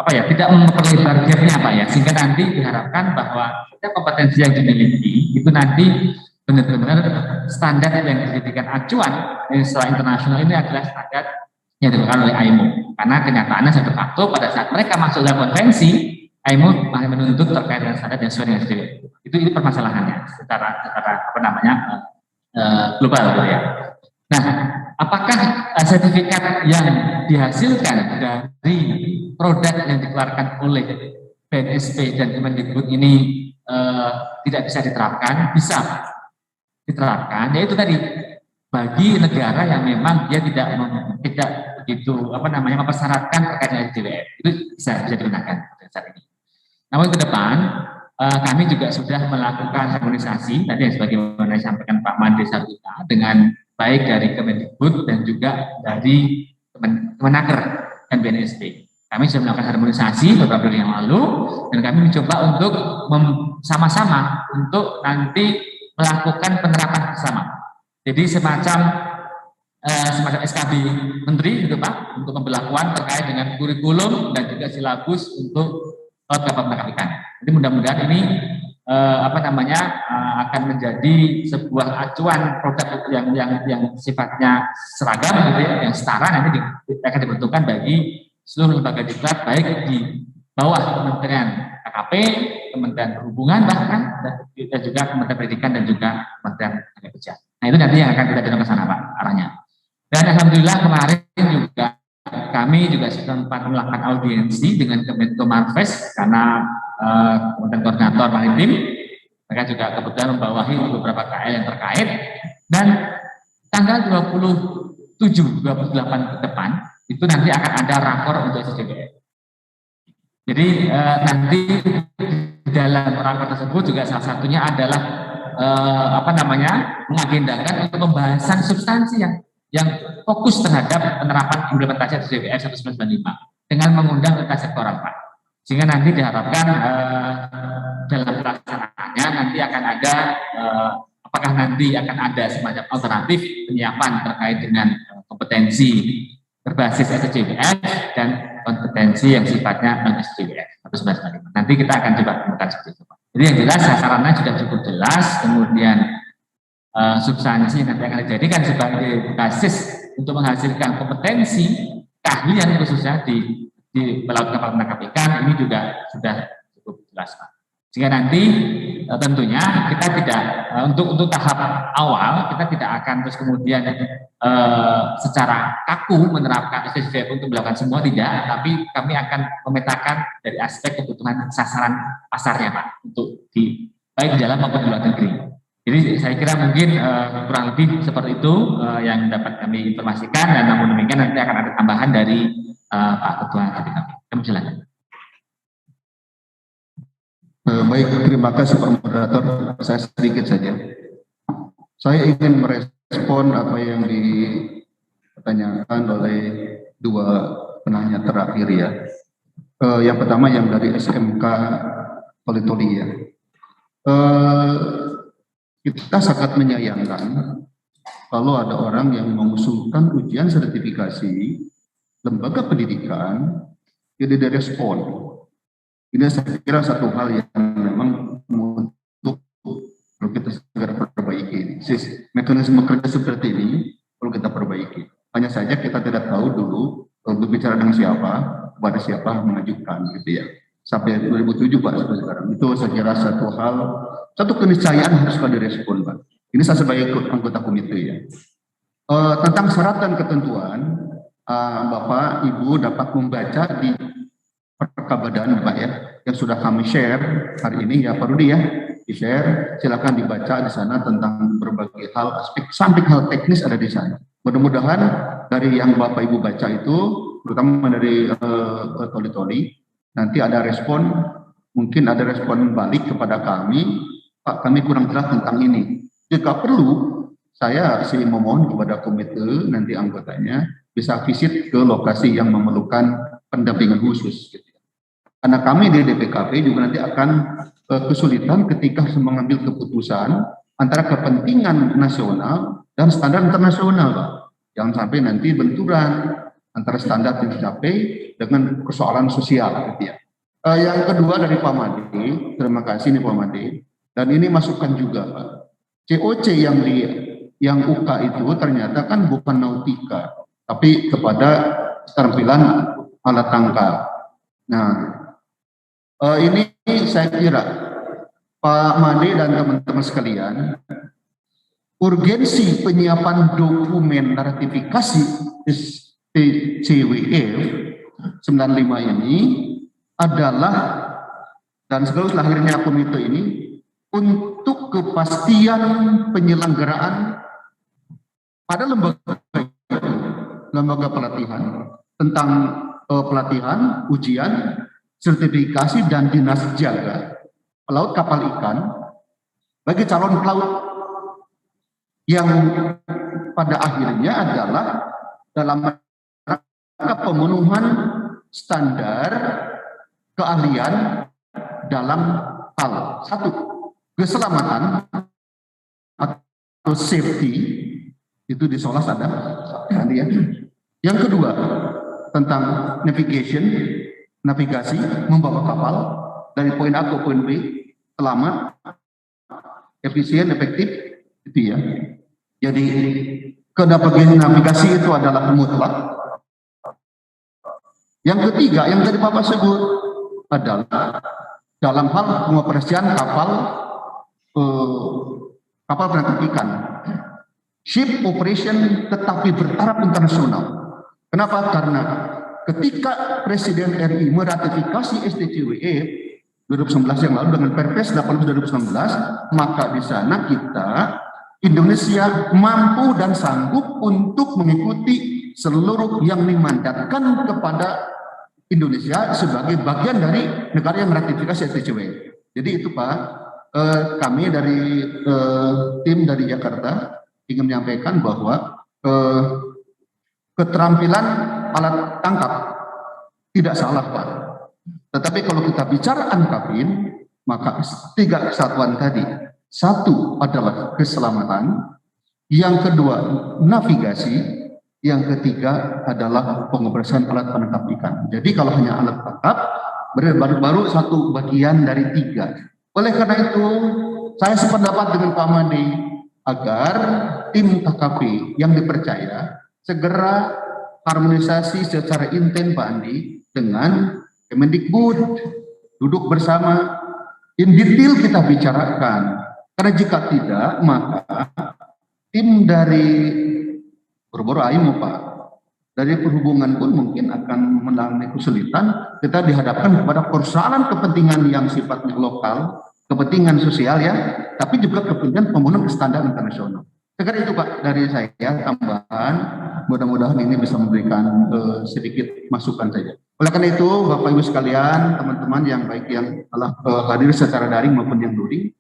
tidak memperlebar gapnya Pak ya, sehingga nanti diharapkan bahwa setiap kompetensi yang dimiliki itu nanti benar-benar standar yang dijadikan acuan secara internasional ini adalah standar yang dilakukan oleh IMO. Karena kenyataannya de facto pada saat mereka masuk dalam konvensi, IMO masih menuntut terkait dengan standar yang sesuai dengan STJWF. Itu permasalahannya secara global ya. Nah, apakah sertifikat yang dihasilkan dari produk yang dikeluarkan oleh BNSP dan Kemendikbud ini tidak bisa diterapkan? Bisa diterapkan, yaitu tadi bagi negara yang memang dia tidak begitu mempersyaratkan terkait dengan SDWF, itu bisa digunakan saat ini. Namun ke depan kami juga sudah melakukan harmonisasi tadi yang sebagaimana disampaikan Pak Made Sarwita dengan baik dari Kemendikbud dan juga dari Kemenaker dan BNSP. Kami sudah melakukan harmonisasi beberapa bulan yang lalu dan kami mencoba untuk sama-sama untuk nanti melakukan penerapan bersama. Jadi semacam SKB Menteri gitu Pak, untuk pemberlakuan terkait dengan kurikulum dan juga silabus untuk kapal penangkap ikan. Jadi mudah-mudahan ini akan menjadi sebuah acuan produk yang sifatnya seragam gitu ya, yang setara nanti akan dibentukkan bagi seluruh lembaga diklat baik di bawah Kementerian KKP, Kementerian Perhubungan bahkan dan juga Kementerian Pendidikan dan juga Kementerian Tenaga Kerja. Nah itu nanti yang akan kita dorong ke sana Pak arahnya. Dan alhamdulillah kemarin juga kami juga sempat melakukan audiensi dengan Kemenko Marves karena Kementerian Koordinator Maritim, mereka juga kebetulan membawahi beberapa KL yang terkait, dan tanggal 27-28 ke depan itu nanti akan ada rakor untuk SDWF. Jadi nanti dalam rakor tersebut juga salah satunya adalah mengagendakan untuk pembahasan substansi yang fokus terhadap penerapan implementasi SDWF 1995 dengan mengundang lintas sektoral Pak. Sehingga nanti diharapkan dalam pelaksanaannya nanti akan ada apakah nanti akan ada semacam alternatif penyiapan terkait dengan kompetensi berbasis SDWF dan kompetensi yang sifatnya non SDWF 1995. Nanti kita akan coba temukan seperti itu Pak. Jadi yang jelas sasarannya sudah cukup jelas, kemudian substansi nanti akan dijadikan sebagai basis untuk menghasilkan kompetensi keahlian khususnya di pelaut kapal penangkap ikan ini juga sudah cukup jelas Pak. Sehingga nanti tentunya kita tidak untuk tahap awal kita tidak akan terus kemudian secara kaku menerapkan SDWF untuk melakukan semua, tidak, tapi kami akan memetakan dari aspek kebutuhan sasaran pasarnya Pak untuk baik di dalam maupun di luar negeri. Jadi saya kira mungkin kurang lebih seperti itu yang dapat kami informasikan, dan namun demikian nanti akan ada tambahan dari Pak Ketua KPKP. Kami silakan. Baik, terima kasih Pak Moderator. Saya sedikit saja. Saya ingin merespon apa yang ditanyakan oleh dua penanya terakhir ya. Yang pertama yang dari SMK Politoli ya. Kita sangat menyayangkan kalau ada orang yang mengusulkan ujian sertifikasi lembaga pendidikan tidak direspon. Ini saya kira satu hal yang memang untuk perlu kita segera perbaiki. Mekanisme kerja seperti ini perlu kita perbaiki. Hanya saja kita tidak tahu dulu berbicara dengan siapa, kepada siapa mengajukan gitu ya. Sampai 2007 Pak sampai sekarang. Itu saya kira satu keniscayaan harus direspon Pak. Ini saya sebagai anggota komite ya. Tentang syarat dan ketentuan, Bapak Ibu dapat membaca di perkabadan Pak ya, yang sudah kami share hari ini ya Pak Rudi ya, di-share, silakan dibaca di sana tentang berbagai hal, aspek sampai hal teknis ada di sana. Mudah-mudahan dari yang Bapak Ibu baca itu, terutama dari Toli-Toli, nanti ada respon, mungkin ada respon balik kepada kami, Pak kami kurang jelas tentang ini. Jika perlu, saya sih memohon kepada komite nanti anggotanya bisa visit ke lokasi yang memerlukan pendampingan khusus. Gitu. Karena kami di DPKP juga nanti akan kesulitan ketika harus mengambil keputusan antara kepentingan nasional dan standar internasional, Pak. Jangan sampai nanti benturan antara standar yang dicapai dengan persoalan sosial. Gitu ya. Yang kedua dari Pak Made, terima kasih nih Pak Made, dan ini masukan juga Pak. COC yang UK itu ternyata kan bukan nautika, tapi kepada keterampilan alat tangkap. Nah, ini saya kira Pak Made dan teman-teman sekalian, urgensi penyiapan dokumen ratifikasi CWF 95 ini adalah, dan sekaligus lahirnya komite ini, untuk kepastian penyelenggaraan pada lembaga pelatihan tentang pelatihan, ujian, sertifikasi dan dinas jaga pelaut kapal ikan bagi calon pelaut yang pada akhirnya adalah dalam rangka pemenuhan standar keahlian dalam hal satu keselamatan atau safety, itu di SOLAS ada nanti ya. Yang kedua tentang navigasi membawa kapal dari poin A ke poin B selamat, efisien, efektif, itu ya. Jadi kedapakan navigasi itu adalah mutlak. Yang ketiga yang tadi Bapak sebut adalah dalam hal pengoperasian kapal penangkap ikan, ship operation tetapi bertaraf internasional. Kenapa? Karena ketika Presiden RI meratifikasi STCWE 2019 yang lalu dengan Perpres 18 2019, maka di sana kita Indonesia mampu dan sanggup untuk mengikuti seluruh yang dimandatkan kepada Indonesia sebagai bagian dari negara yang meratifikasi STCWE. Jadi itu Pak, kami dari tim dari Jakarta ingin menyampaikan bahwa keterampilan alat tangkap tidak salah Pak. Tetapi kalau kita bicara ANKAPIN, maka 3 kesatuan tadi. Satu adalah keselamatan, yang kedua navigasi, yang ketiga adalah pengoperasian alat penangkap ikan. Jadi kalau hanya alat tangkap, baru satu bagian dari 3. Oleh karena itu, saya sependapat dengan Pak Made agar tim KKP yang dipercaya segera harmonisasi secara intens Pak Andi dengan Kemendikbud, duduk bersama, in detail kita bicarakan. Karena jika tidak, maka tim dari boro-boro ayo Pak, dari perhubungan pun mungkin akan mengalami kesulitan. Kita dihadapkan kepada persoalan kepentingan yang sifatnya lokal, kepentingan sosial ya, tapi juga kepentingan pemenuhan standar internasional. Sekarang itu Pak dari saya tambahan, mudah-mudahan ini bisa memberikan sedikit masukan saja. Oleh karena itu Bapak Ibu sekalian, teman-teman yang baik yang telah hadir secara daring maupun yang luring,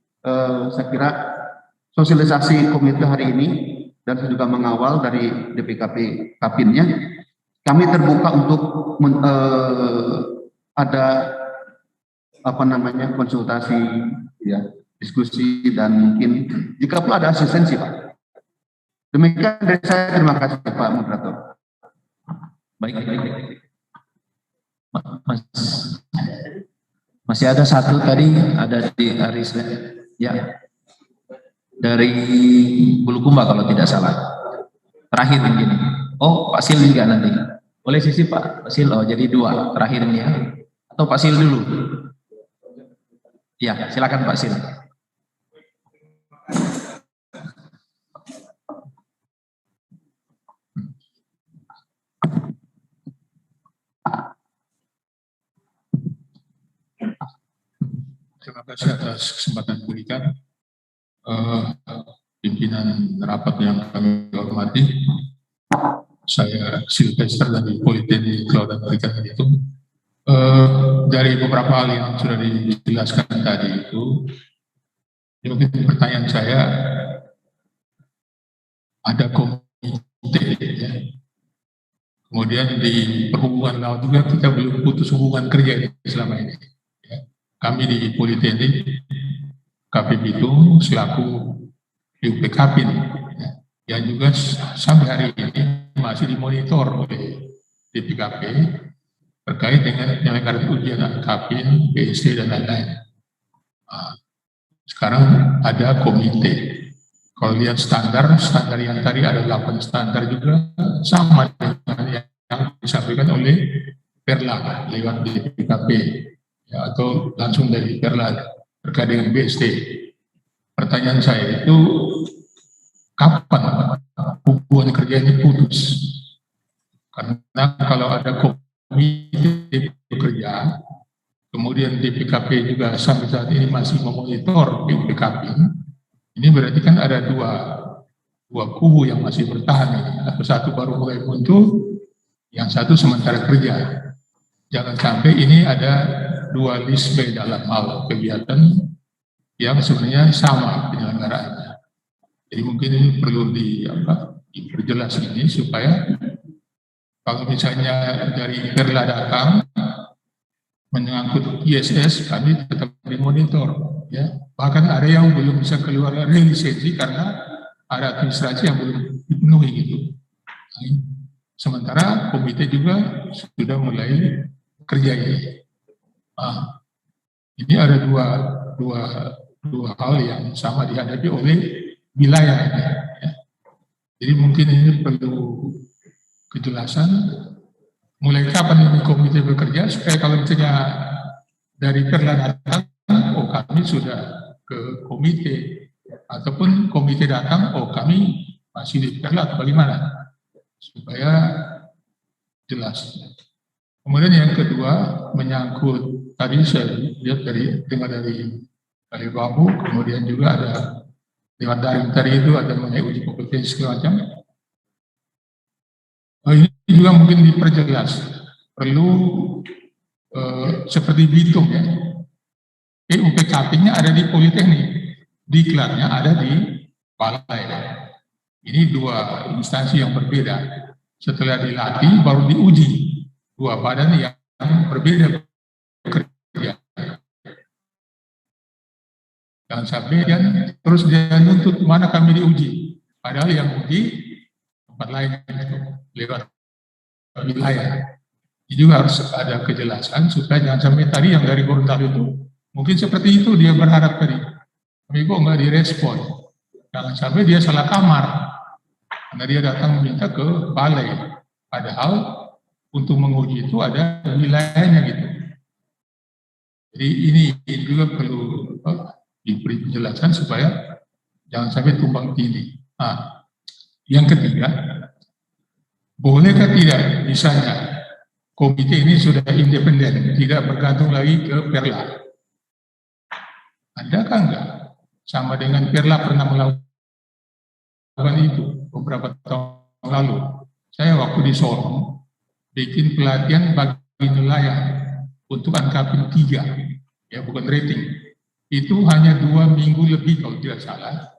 saya kira sosialisasi komite hari ini dan saya juga mengawal dari DPKP Kapinnya, kami terbuka untuk ada konsultasi ya, diskusi dan mungkin jika perlu ada asistensi Pak. Demikian dari saya, terima kasih Pak Moderator. Baik. Masih ada satu tadi, ada di Aris ya, dari Bulukumba kalau tidak salah. Terakhir ini. Oh, Pak Sil juga nanti. Boleh sisi Pak Sil. Oh, jadi 2 terakhir ini ya. Atau Pak Sil dulu. Ya, silakan Pak Sil. Terima kasih atas kesempatan diberikan. Pimpinan rapat yang kami hormati, saya Silvester dari Politeknik Kelautan Perikanan itu. Dari beberapa hal yang sudah dijelaskan tadi itu, mungkin pertanyaan saya, ada komite ya. Kemudian di perhubungan laut juga kita belum putus hubungan kerja selama ini. Ya. Kami di Politeknik KPB itu selaku UPKP ya, yang juga sampai hari ini masih dimonitor oleh DPKP terkait dengan penyelenggaraan ujian ANKAPIN, BSD dan lain-lain. Nah, sekarang ada komite. Kalau lihat standar yang tadi ada 8 standar juga sama dengan yang disampaikan oleh Perla lewat DPKP ya, atau langsung dari Perla terkait dengan BSD. Pertanyaan saya itu kapan hubungan kerja ini putus? Karena kalau ada komite bekerja, kemudian DPKP juga sampai saat ini masih memonitor DPKP, ini berarti kan ada dua dua kubu yang masih bertahan ini. Satu baru mulai muncul, yang satu sementara kerja. Jangan sampai ini ada dualisme dalam hal kegiatan yang sebenarnya sama penyelenggaraannya. Jadi mungkin ini perlu diperjelas ini supaya kalau misalnya dari Perla datang menyangkut ISS, kami tetap dimonitor. Ya. Bahkan ada yang belum bisa keluar lisensi karena ada administrasi yang belum dipenuhi gitu. Sementara komite juga sudah mulai kerja ini. Ini ada dua hal yang sama dihadapi oleh wilayah ini. Ya. Jadi mungkin ini perlu kejelasan mulai kapan ini komite bekerja supaya kalau misalnya dari Perla datang, oh kami sudah ke komite, ataupun komite datang, oh kami masih di Perla atau bagaimana, supaya jelas. Kemudian yang kedua menyangkut tadi saya lihat dengar dari Babu, kemudian juga ada lewat daring tadi itu ada mengenai uji kompetensi segala macam. Ini juga mungkin diperjelas, perlu seperti Bitung ya. UPKP-nya ada di Politeknik, diklatnya ada di Balai. Ini dua instansi yang berbeda. Setelah dilatih baru diuji, dua badan yang berbeda bekerja. Jangan sampai terus dia nuntut mana kami diuji, padahal yang uji tempat lain itu lewat wilayah. Ini juga harus ada kejelasan supaya jangan sampai tadi yang dari Gorontalo itu mungkin seperti itu dia berharap tadi, tapi kok nggak direspon. Jangan sampai dia salah kamar karena dia datang meminta ke balai, padahal untuk menguji itu ada wilayahnya gitu. Jadi ini juga perlu diberi penjelasan supaya jangan sampai tumpang tindih. Yang ketiga, bolehkah tidak misalnya komite ini sudah independen, tidak bergantung lagi ke Perla? Adakah enggak? Sama dengan Perla pernah melakukan itu beberapa tahun lalu. Saya waktu di Sorong bikin pelatihan bagi nelayan untuk Ankapin 3, ya bukan rating. Itu hanya 2 minggu lebih kalau tidak salah.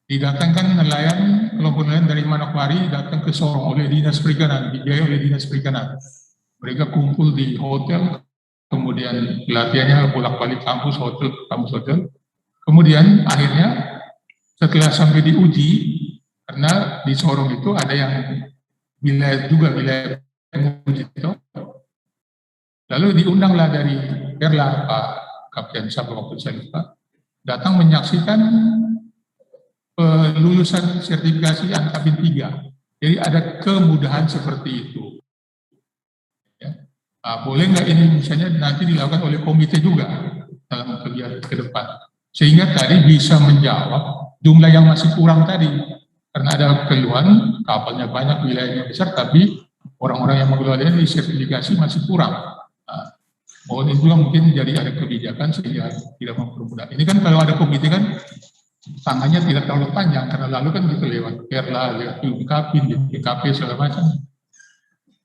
Didatangkan nelayan, kelompok nelayan dari Manokwari datang ke Sorong oleh Dinas Perikanan, dibiayai oleh Dinas Perikanan. Mereka kumpul di hotel, kemudian pelatihannya bolak-balik kampus hotel. Kemudian akhirnya setelah sampai diuji, karena di Sorong itu ada yang wilayah menguji itu, lalu diundanglah dari Perla Pak Kapten Sabah waktu saya lupa, datang menyaksikan lulusan sertifikasi Ankapin 3. Jadi ada kemudahan seperti itu. Ya. Boleh nggak ini misalnya nanti dilakukan oleh komite juga dalam kegiatan ke depan, sehingga tadi bisa menjawab jumlah yang masih kurang tadi, karena ada keluhan kapalnya banyak, wilayahnya besar, tapi orang-orang yang mengelola di sertifikasi masih kurang. Mohon itu juga mungkin jadi ada kebijakan sehingga tidak mempermudah. Ini kan kalau ada komite kan tangannya tidak terlalu panjang, karena lalu kan kita lewat Perla, lewat BPKP, segala macam.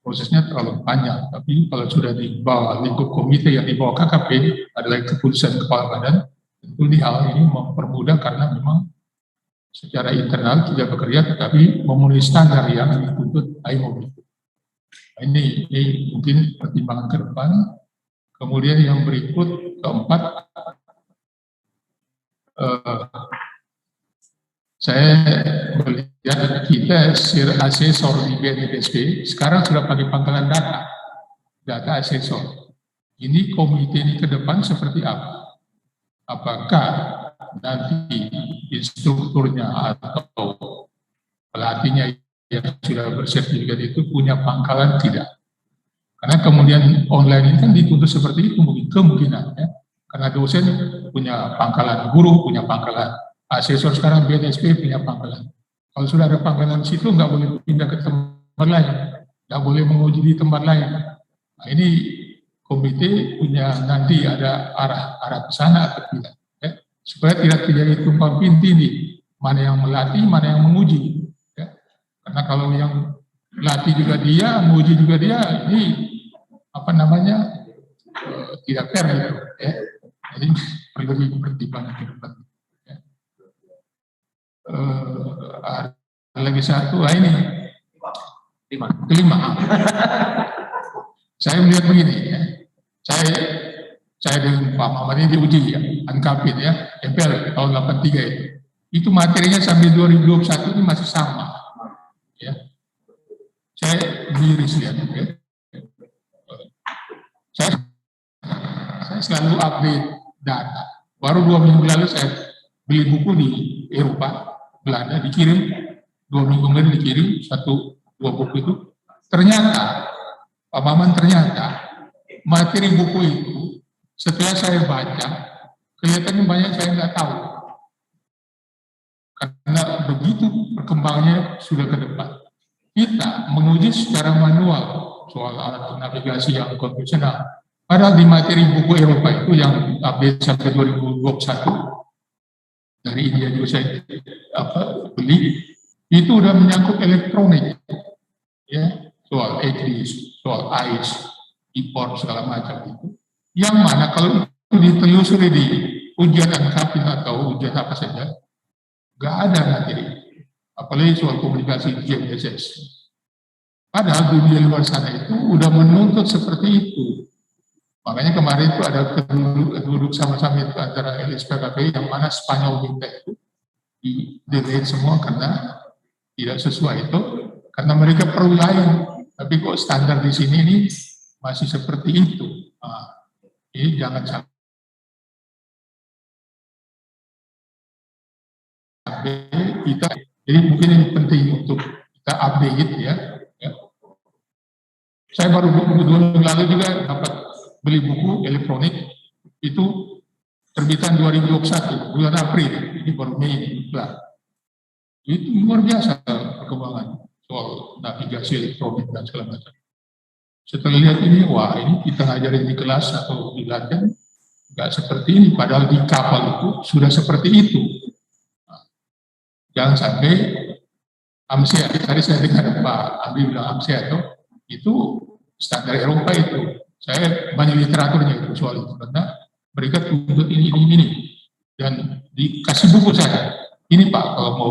Prosesnya terlalu panjang, tapi kalau sudah di bawah lingkup komite yang di bawah KKP adalah keputusan kepala badan, tentu di hal ini mempermudah karena memang secara internal tidak bekerja tetapi memenuhi standar yang dituntut IMO. Ini mungkin pertimbangan ke depan. Kemudian yang berikut keempat, saya melihat kita asesor di BNPSP sekarang sudah pakai pangkalan data asesor. Ini komite ini ke depan seperti apa? Apakah nanti instrukturnya atau pelatihnya yang sudah bersertifikat itu punya pangkalan tidak? Karena kemudian online ini kan dituntut seperti itu, mungkin kemungkinan ya. Karena dosen punya pangkalan, guru punya pangkalan, asesor sekarang BNSP punya pangkalan. Kalau sudah ada pangkalan di situ, nggak boleh pindah ke tempat lain, nggak boleh menguji di tempat lain. Nah, ini komite punya nanti ada arah ke sana atau tidak, ya. Supaya tidak terjadi tumpang tindih, mana yang melatih, mana yang menguji. Karena kalau yang latih juga dia, menguji juga dia, ini apa namanya tidak fair gitu, ya. Jadi perlu dipertimbangkan ke depan. Ya. Ada lagi satu, ini kelima. Saya melihat begini, ya. Saya dengan Pak Mamat ini diuji ya, ANKAPIT ya, MPL tahun 83 itu. Itu materinya sampai 2021 ini masih sama. Ya. Saya miris lihat, ya. Saya selalu update data. Baru 2 minggu lalu saya beli buku di Eropa, Belanda, dikirim 2 minggu kemudian dikirim 1-2 buku itu. Ternyata Pak Maman, ternyata materi buku itu setelah saya baca kelihatannya banyak saya nggak tahu karena begitu perkembangannya sudah ke depan. Kita menguji secara manual soal alat navigasi yang konvensional. Padahal di materi buku Eropa itu yang update sampai 2021 dari India juga saya beli, itu udah menyangkut elektronik, ya, soal ECRIS, soal AIS, import segala macam itu. Yang mana kalau itu ditelusuri di ujian ANKAPIT atau ujian apa saja, nggak ada materi. Apalagi soal komunikasi GNSS. Padahal dunia luar sana itu udah menuntut seperti itu. Makanya kemarin itu ada duduk sama-sama itu antara LSPKP yang mana Spanyol minta itu di-delete semua karena tidak sesuai itu, karena mereka perlu lain. Tapi kok standar di sini ini masih seperti itu. Nah, ini jangan sampai kita, jadi mungkin ini penting untuk kita update ya. Saya baru 2 minggu lalu juga dapat beli buku elektronik itu terbitan 2021 bulan April, ini baru Mei lah. Itu luar biasa perkembangan soal navigasi elektronik dan segala macam. Setelah lihat ini, wah ini kita ngajarin di kelas atau di latihan nggak seperti ini, padahal di kapal itu sudah seperti itu. Nah, jangan sampai AMSEA, tadi saya dengar Pak Amri bilang AMSEA itu standar Eropa itu. Saya banyak literaturnya itu soal itu, karena mereka tuntut ini. Dan dikasih buku saya, ini Pak kalau mau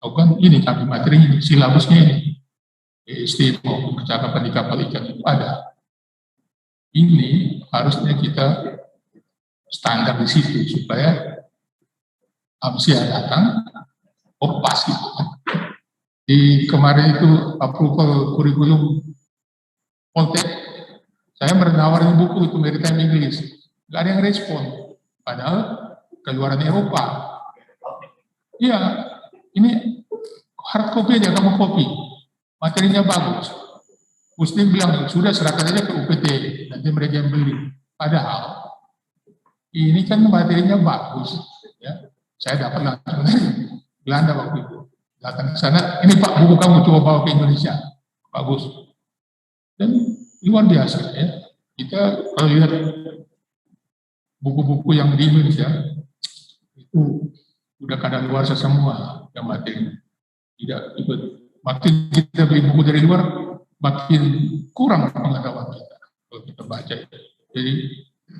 lakukan ini, kami materi ini, silabusnya ini. EST maupun kecakapan di kapal ikan itu ada. Ini harusnya kita standar di situ, supaya AMSEA datang, pas gitu. Di kemarin itu approval kurikulum Poltek, saya menawarin buku itu Maritime English, nggak ada yang respon, padahal keluaran Eropa. Iya, ini hard copy aja, kamu copy, materinya bagus. Muslim bilang sudah serahkan aja ke UPT, nanti mereka yang beli. Padahal ini kan materinya bagus, ya. Saya dapat langsung dari Belanda waktu itu, datang ke sana, ini Pak buku kamu coba bawa ke Indonesia, bagus. Dan luar biasa ya. Kita kalau lihat buku-buku yang di Indonesia itu udah kadaluarsa semua yang materi. Tidak ikut. Makin kita beli buku dari luar, makin kurang pengetahuan kita kalau kita baca. Jadi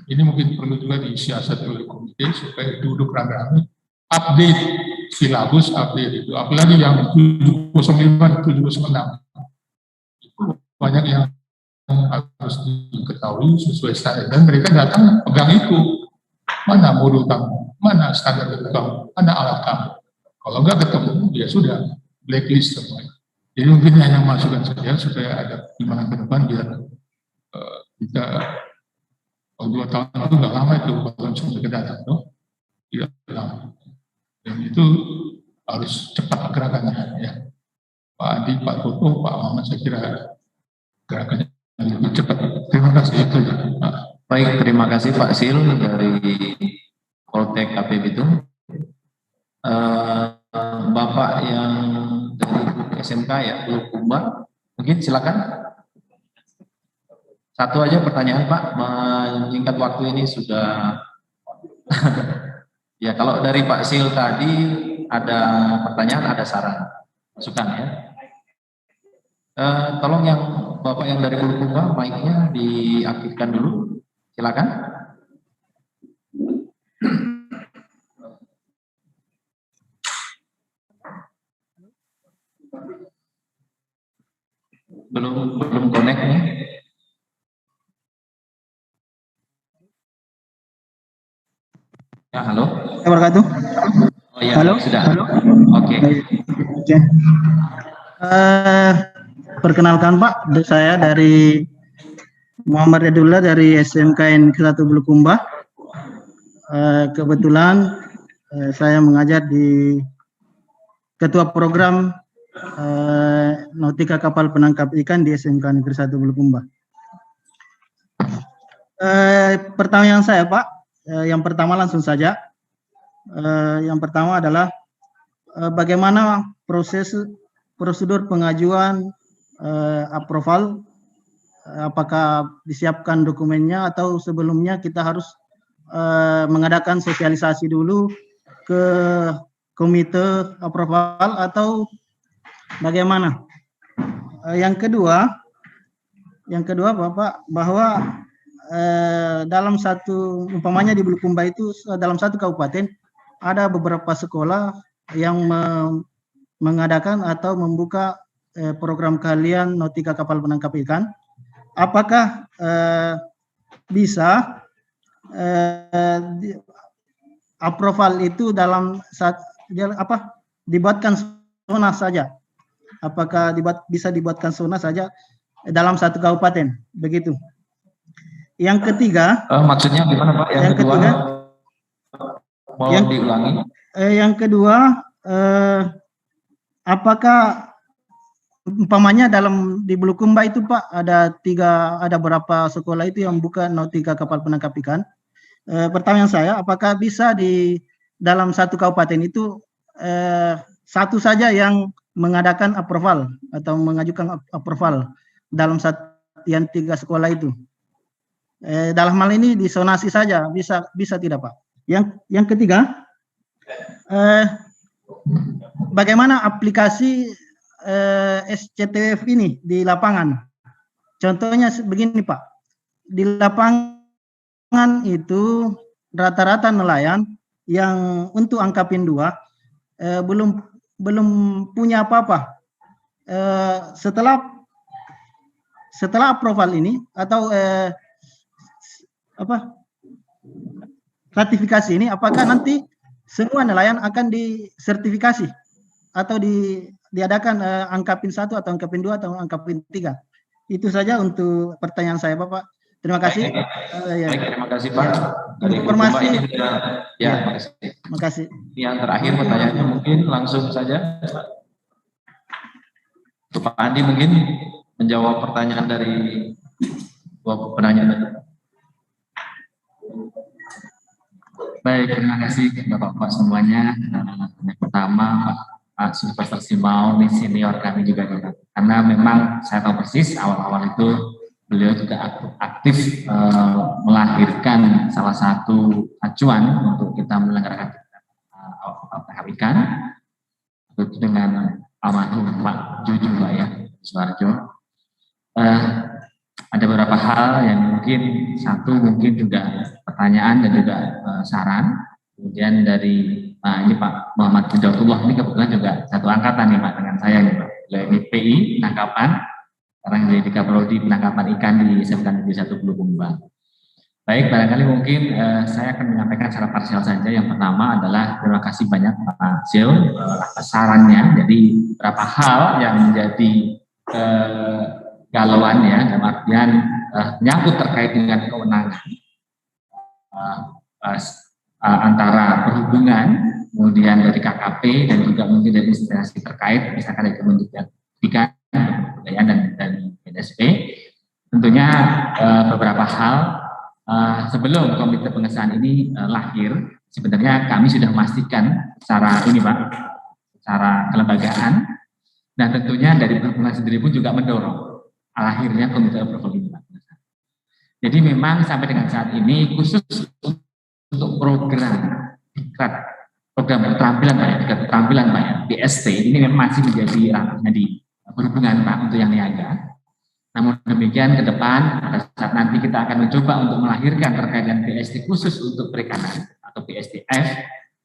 ini mungkin perlu juga disiasat oleh komite supaya duduk rame-rame, update silabus, update itu. Apalagi yang 705, 706 itu banyak yang harus diketahui sesuai standar, dan mereka datang pegang itu, mana modul kamu, mana standar kamu, mana alat kamu. Kalau nggak ketemu, ya sudah blacklist semua. Jadi mungkin hanya masukan saja supaya ada pertimbangan ke depan biar kita kalau 2 tahun itu nggak lama itu kalau sampai datang, tidak lama. Dan itu harus cepat gerakannya ya. Pak Adi, Pak Toto, Pak Muhammad, saya kira gerakannya lebih cepat. Terima kasih itu. Baik, terima kasih Pak Sil dari Poltek KP Bitung. Bapak yang dari SMK ya, Bulukumba, mungkin silakan. Satu aja pertanyaan Pak, menyingkat waktu ini sudah. Ya, kalau dari Pak Sil tadi ada pertanyaan, ada saran, masukan ya. Tolong yang Bapak yang dari Bulukumba, mic-nya diaktifkan dulu. Silakan. Belum connect nih. Ya, halo. Wabarakatuh. Oh iya, Halo. sudah. Halo. Oke. Oke. Perkenalkan Pak, saya dari Muhammad Yadullah dari SMK Negeri 1 Bulukumba. Kebetulan saya mengajar di Ketua Program Nautika Kapal Penangkap Ikan di SMK Negeri 1 Bulukumba. Pertanyaan saya Pak, yang pertama langsung saja. Yang pertama adalah bagaimana prosedur pengajuan approval, apakah disiapkan dokumennya atau sebelumnya kita harus mengadakan sosialisasi dulu ke komite approval atau bagaimana? Yang kedua Bapak, bahwa dalam satu, umpamanya di Bulukumba itu dalam satu kabupaten ada beberapa sekolah yang mengadakan atau membuka program keahlian nautika kapal penangkap ikan. Apakah bisa approval itu dalam dibuatkan zona saja? Apakah bisa dibuatkan zona saja dalam satu kabupaten? Begitu. Yang ketiga, maksudnya gimana Pak? Yang kedua, mohon diulangi. Yang kedua, apakah umpamanya di Bulukumba itu Pak ada berapa sekolah itu yang buka nautika kapal penangkap ikan? Pertanyaan saya, apakah bisa di dalam satu kabupaten itu satu saja yang mengadakan approval atau mengajukan approval dalam yang 3 sekolah itu? Dalam hal ini disonasi saja, bisa tidak Pak? Yang ketiga, bagaimana aplikasi SCTWF ini di lapangan? Contohnya begini Pak, di lapangan itu rata-rata nelayan yang untuk angkapin 2 belum punya apa-apa. Setelah approval ini atau ratifikasi ini, apakah nanti semua nelayan akan disertifikasi atau diadakan angkapin 1 atau angkapin 2 atau angkapin 3? Itu saja untuk pertanyaan saya Bapak. Terima kasih. Baik, terima kasih Pak. Dari informasi. Terima kasih. Yang terakhir pertanyaannya mungkin langsung saja. Pak Andi mungkin menjawab pertanyaan dari penanya tadi. Baik, terima kasih Bapak-Bapak semuanya. Yang pertama Pak Sylvester Simao, ini senior kami juga, karena memang saya tahu persis awal-awal itu beliau juga aktif melahirkan salah satu acuan untuk kita menyelenggarakan penangkap ikan itu dengan almarhum Pak Juju Pak ya, Suharjo. Ada beberapa hal yang mungkin mungkin juga pertanyaan dan juga saran. Kemudian dari ini Pak Muhammad Hidayatullah ini kebetulan juga satu angkatan nih Pak dengan saya nih Pak. Beliau ini PI penangkapan, sekarang jadi di Kaprodi penangkapan ikan di SMK Negeri 1 Bulukumba. Baik, barangkali mungkin saya akan menyampaikan secara parsial saja. Yang pertama adalah terima kasih banyak Pak Sil atas sarannya. Jadi beberapa hal yang menjadi galauan ya, dalam artian menyangkut terkait dengan kewenangan antara perhubungan, kemudian dari KKP dan juga mungkin dari instansi terkait, misalkan dari Kementerian Pendidikan, Kebudayaan dan BNSP. Tentunya beberapa hal sebelum komite pengesahan ini lahir, sebenarnya kami sudah memastikan secara ini Pak, secara kelembagaan, dan tentunya dari perhubungan sendiri pun juga mendorong akhirnya komite approval ini Pak. Jadi memang sampai dengan saat ini khusus untuk program keterampilan Pak ya, PST ini memang masih menjadi ranahnya di perhubungan perhubungan Pak untuk yang niaga. Namun demikian ke depan pada saat nanti kita akan mencoba untuk melahirkan terkait dengan BSD khusus untuk perikanan atau BSDF,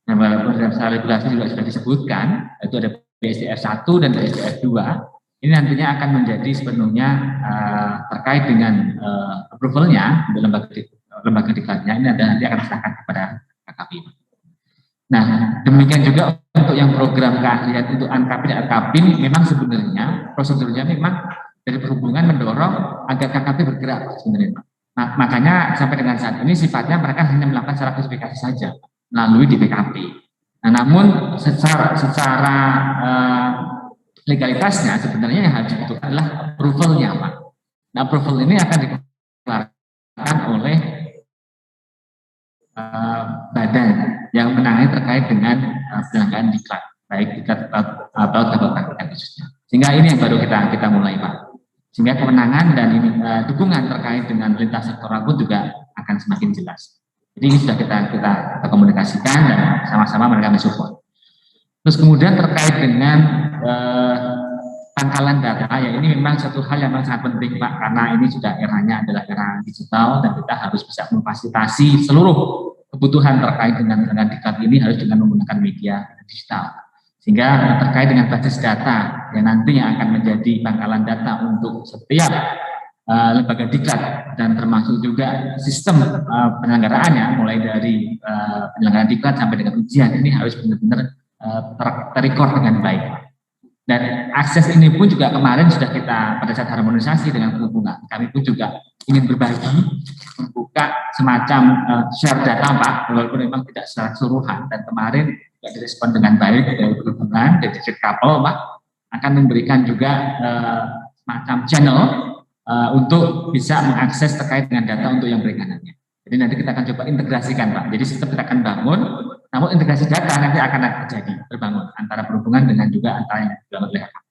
yang walaupun dalam regulasi juga sudah disebutkan, itu ada BSDF 1 dan BSDF 2. Ini nantinya akan menjadi sepenuhnya terkait dengan approval-nya untuk lembaga diklatnya, ini nanti akan diserahkan kepada KKP. Nah, demikian juga untuk yang program keahlian untuk ANKAPIN dan ANKAPIN, memang sebenarnya prosedurnya memang dari perhubungan mendorong agar KKP bergerak sebenarnya Pak. Nah, makanya sampai dengan saat ini sifatnya mereka hanya melakukan secara klasifikasi saja melalui DPKP. Nah, namun secara legalitasnya sebenarnya yang harus dibutuhkan adalah approval-nya Pak. Nah, approval ini akan dikeluarkan oleh badan yang menangani terkait dengan penyelenggaraan diklat, baik diklat atau diklat khususnya. Sehingga ini yang baru kita mulai Pak. Sehingga kewenangan dan ini, dukungan terkait dengan lintas sektoral pun juga akan semakin jelas. Jadi ini sudah kita komunikasikan dan sama-sama mereka mensupport. Terus kemudian terkait dengan pangkalan data, ya ini memang satu hal yang sangat penting Pak, karena ini sudah eranya adalah era digital dan kita harus bisa memfasilitasi seluruh kebutuhan terkait dengan diklat ini harus dengan menggunakan media digital. Sehingga terkait dengan basis data yang nantinya akan menjadi pangkalan data untuk setiap lembaga diklat dan termasuk juga sistem penyelenggaraannya mulai dari penyelenggaraan diklat sampai dengan ujian ini harus benar-benar terrecord dengan baik. Dan akses ini pun juga kemarin sudah kita pada saat harmonisasi dengan perhubungan, kami pun juga ingin berbagi, membuka semacam share data Pak, walaupun memang tidak secara keseluruhan, dan kemarin juga direspon dengan baik dari perhubungan, dari Dirjen Kapal Pak, akan memberikan juga semacam channel untuk bisa mengakses terkait dengan data untuk yang perikanannya. Jadi nanti kita akan coba integrasikan Pak, jadi sistem kita akan bangun, namun integrasi data nanti akan terjadi, terbangun antara perhubungan dengan juga antara yang dibangun oleh KKP.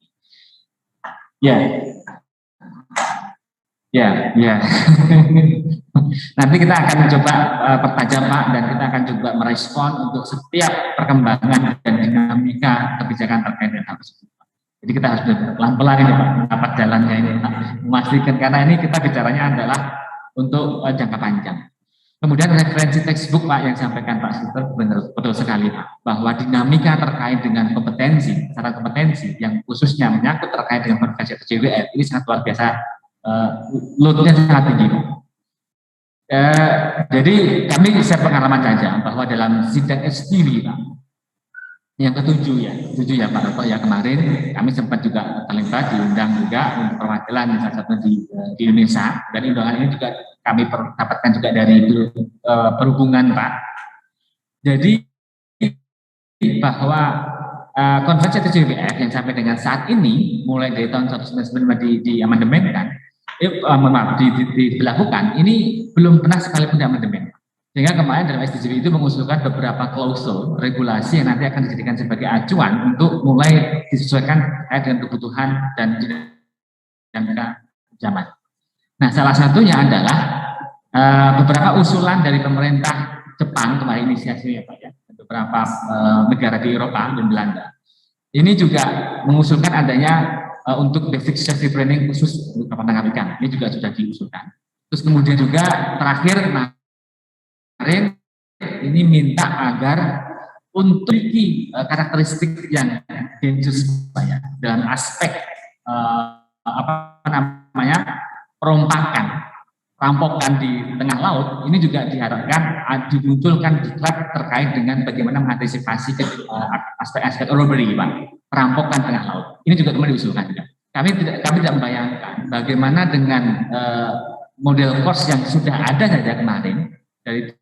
Ya. Nanti kita akan mencoba pertajam Pak, dan kita akan coba merespon untuk setiap perkembangan dan dinamika kebijakan terkait dengan hal tersebut. Jadi kita harus pelan-pelan ini Pak, mendapat jalannya ini Pak, memastikan, karena ini kita bicaranya adalah untuk jangka panjang. Kemudian referensi textbook Pak yang disampaikan Pak Sister betul sekali Pak, bahwa dinamika terkait dengan kompetensi, syarat kompetensi yang khususnya menyangkut terkait dengan konvensi atau JWF ini sangat luar biasa, load-nya sangat tinggi. Jadi kami share pengalaman saja bahwa dalam sidang STV Pak, yang ketujuh ya Pak ya, kemarin kami sempat juga terlibat diundang juga untuk perwakilan salah satu di Indonesia, dan undangan ini juga kami dapatkan juga dari perhubungan Pak. Jadi bahwa konvensi TJWF yang sampai dengan saat ini mulai dari tahun 1995 diamandemenkan, diberlakukan, ini belum pernah sekalipun diamandemen. Sehingga kemarin dalam SDGW itu mengusulkan beberapa klausul regulasi yang nanti akan dijadikan sebagai acuan untuk mulai disesuaikan terkait dengan kebutuhan dan dinamika zaman. Nah, salah satunya adalah beberapa usulan dari pemerintah Jepang kemarin inisiasinya Pak ya, beberapa negara di Eropa dan Belanda. Ini juga mengusulkan adanya untuk basic safety training khusus untuk kapal tangkap ikan. Ini juga sudah diusulkan. Terus kemudian juga terakhir kemarin ini minta agar untuk karakteristik yang dangerous Pak ya, dalam aspek rampokan di tengah laut, ini juga diharapkan dimunculkan diklat terkait dengan bagaimana mengantisipasi aspek-aspek robbery Pak, perampokan tengah laut. Ini juga kemarin diusulkan juga. Kami tidak membayangkan bagaimana dengan model course yang sudah ada saja kemarin dari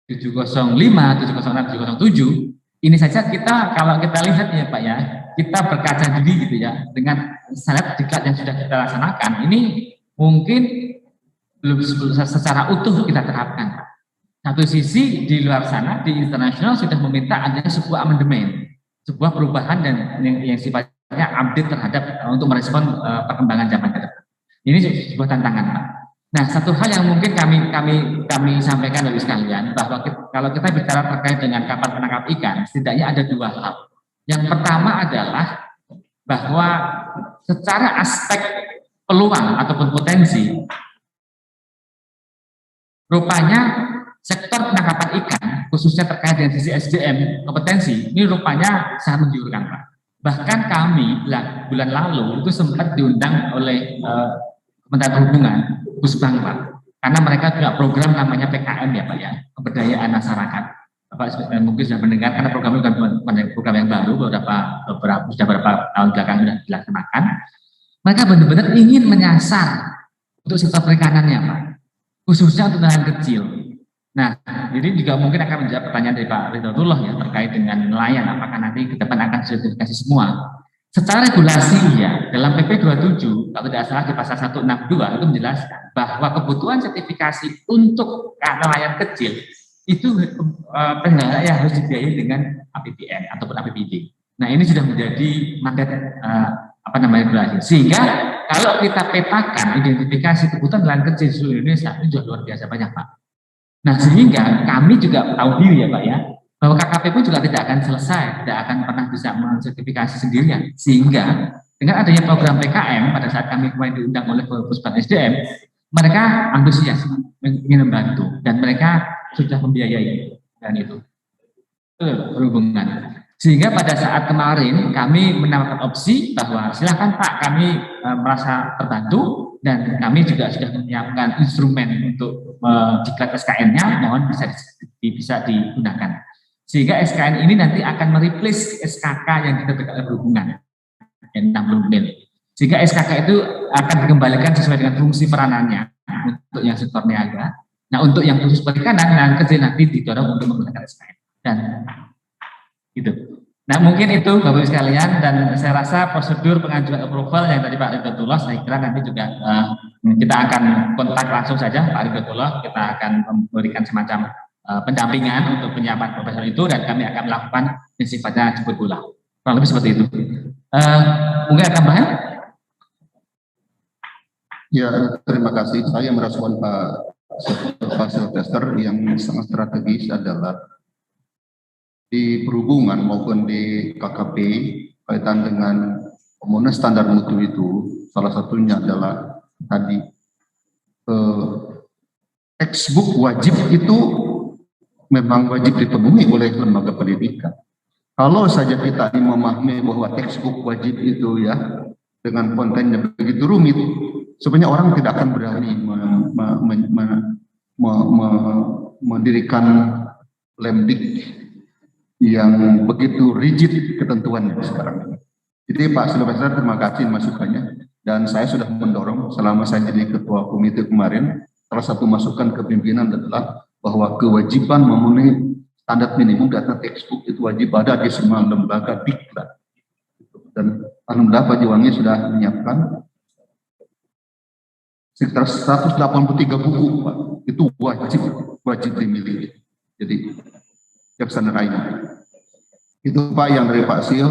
705, 706, 707, ini saja kita kalau kita lihat ya Pak ya, kita berkaca diri gitu ya, dengan syarat diklat yang sudah kita laksanakan, ini mungkin belum secara utuh kita terapkan. Satu sisi di luar sana, di internasional sudah meminta adanya sebuah amandemen, sebuah perubahan dan yang sifatnya update terhadap untuk merespon perkembangan zaman ke depan. Ini sebuah tantangan Pak. Nah, satu hal yang mungkin kami sampaikan dari sekalian, bahwa kalau kita bicara terkait dengan kapal penangkap ikan, setidaknya ada dua hal. Yang pertama adalah bahwa secara aspek peluang ataupun potensi, rupanya sektor penangkapan ikan, khususnya terkait dengan sisi SDM, kompetensi, ini rupanya sangat menggiurkan, Pak. Bahkan kami bulan lalu itu sempat diundang oleh Kementerian Perhubungan, Busbang, Pak. Karena mereka juga program namanya PKM ya, Pak ya, pemberdayaan masyarakat. Bapak mungkin sudah mendengar, karena program itu bukan program yang baru, sudah beberapa tahun belakang sudah dilaksanakan. Mereka benar-benar ingin menyasar untuk sektor perikanannya, Pak, khususnya untuk nelayan kecil. Nah, jadi juga mungkin akan menjawab pertanyaan dari Pak Ridwanullah ya terkait dengan nelayan, apakah nanti ke depan akan sertifikasi semua. Secara regulasi ya, dalam PP 27, kalau tidak salah di pasal 162 itu menjelaskan bahwa kebutuhan sertifikasi untuk nelayan kecil itu penyelenggara harus dibiayai dengan APBN ataupun APBD. Nah, ini sudah menjadi mandat regulasi. Sehingga kalau kita petakan identifikasi kebutuhan nelayan kecil di seluruh Indonesia itu juga luar biasa banyak, Pak. Nah, sehingga kami juga tahu diri ya, Pak ya, bahwa KKP pun juga tidak akan selesai, tidak akan pernah bisa mensertifikasi sendirian. Sehingga dengan adanya program PKM pada saat kami kemarin diundang oleh Pusat SDM, mereka antusias ingin membantu dan mereka sudah membiayai dan itu berhubungan. Sehingga pada saat kemarin kami menawarkan opsi bahwa silakan Pak, kami merasa terbantu dan kami juga sudah menyiapkan instrumen untuk diklat SKN-nya, mohon bisa digunakan. Sehingga SKN ini nanti akan mereplace SKK yang kita berikan berhubungan yang 60 mil. Sehingga SKK itu akan dikembalikan sesuai dengan fungsi peranannya untuk yang sektor niaga. Nah, untuk yang khusus perikanan dan kecil nanti didorong untuk menggunakan SKN dan gitu. Nah, mungkin itu Bapak Ibu sekalian, dan saya rasa prosedur pengajuan approval yang tadi Pak Ridwanullah, saya kira nanti juga kita akan kontak langsung saja Pak Ridwanullah, kita akan memberikan semacam pendampingan untuk penyiapan profesor itu, dan kami akan melakukan yang sifatnya jemput bola. Kurang lebih seperti itu. Mungkin akan bahas? Ya, terima kasih. Saya merespon Pak Silvester yang sangat strategis adalah di perhubungan maupun di KKP kaitan dengan pemenuhan standar mutu itu, salah satunya adalah tadi textbook wajib itu memang wajib dipenuhi oleh lembaga pendidikan. Kalau saja kita memahami bahwa textbook wajib itu ya dengan kontennya begitu rumit, sebenarnya orang tidak akan berani mendirikan lemdik yang begitu rigid ketentuannya sekarang. Jadi Pak Silvester, terima kasih masukannya, dan saya sudah mendorong selama saya jadi ketua komite kemarin, salah satu masukan ke pimpinan adalah bahwa kewajiban memenuhi standar minimum data textbook itu wajib ada di semua lembaga diklat. Dan alhamdulillah Pak Jiwangi sudah menyiapkan sekitar 183 buku, Pak. Itu wajib dimiliki. Jadi Jackson Raina. Itu Pak yang dari Pak Sil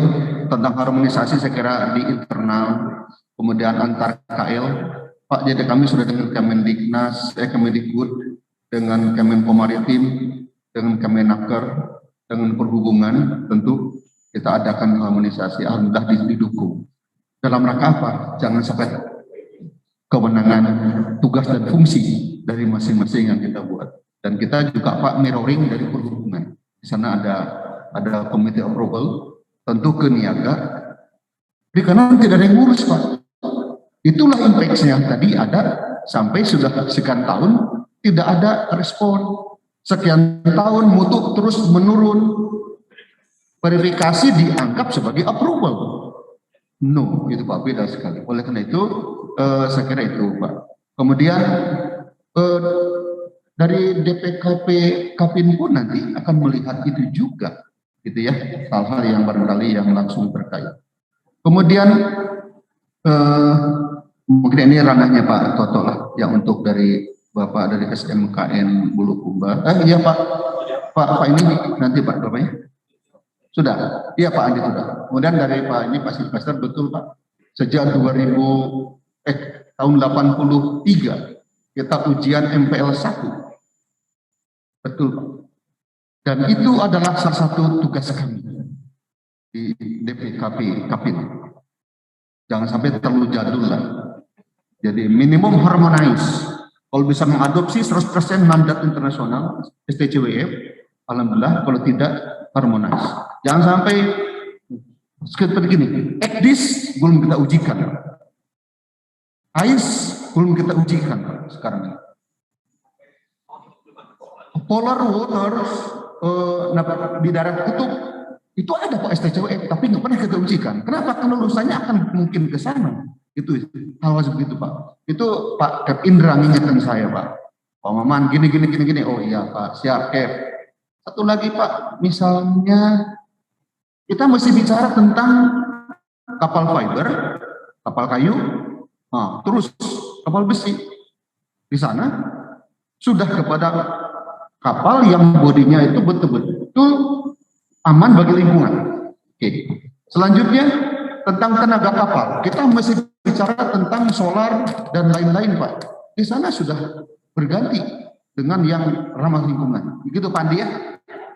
tentang harmonisasi saya kira di internal, kemudian antar KL. Pak, jadi kami sudah dengan Kemendiknas, Kemendikbud, dengan Kemenko Maritim, dengan Kemenaker, dengan Perhubungan, tentu kita adakan harmonisasi. Alhamdulillah didukung. Dalam rangka apa? Jangan sampai kewenangan, tugas dan fungsi dari masing-masing yang kita buat. Dan kita juga Pak mirroring dari Perhubungan. Di sana ada komite approval, tentu ke niaga. Di kanan tidak ada yang ngurus, Pak. Itulah impact-nya tadi ada sampai sudah sekian tahun tidak ada respon. Sekian tahun mutu terus menurun. Verifikasi dianggap sebagai approval. No, itu Pak, beda sekali. Oleh karena itu saya kira itu Pak. Kemudian dari DPKP Kapin pun nanti akan melihat itu juga, gitu ya, hal-hal yang barangkali yang langsung terkait. Kemudian mungkin ini ranahnya Pak Toto lah, yang untuk dari Bapak dari SMKN Bulukumba. Iya Pak ini nanti Pak Bapaknya sudah, iya Pak Andi sudah. Kemudian dari Pak ini Pak Silvester, betul Pak, sejak tahun 83 kita ujian MPL 1. Betul Pak. Dan itu adalah salah satu tugas kami di DPKP Kapil. Jangan sampai terlalu jadul lah. Jadi minimum harmonize. Kalau bisa mengadopsi 100% mandat internasional STCWF, alhamdulillah. Kalau tidak, harmonize. Jangan sampai seperti gini. ECDIS belum kita ujikan. AIS belum kita ujikan sekarang ini. Polar waters di daerah kutub itu ada Pak STCWF, tapi nggak pernah kita ujikan. Kenapa? Karena lulusannya akan mungkin ke sana. Itu hal seperti itu Pak. Itu Pak Kep Indra ngingetin saya Pak. Pak Maman gini. Oh iya Pak, siap Kep. Satu lagi Pak, misalnya kita mesti bicara tentang kapal fiber, kapal kayu, terus kapal besi. Di sana sudah kepada kapal yang bodinya itu betul-betul aman bagi lingkungan. Oke. Selanjutnya tentang tenaga kapal. Kita mesti bicara tentang solar dan lain-lain Pak. Di sana sudah berganti dengan yang ramah lingkungan. Begitu Pak Andi ya.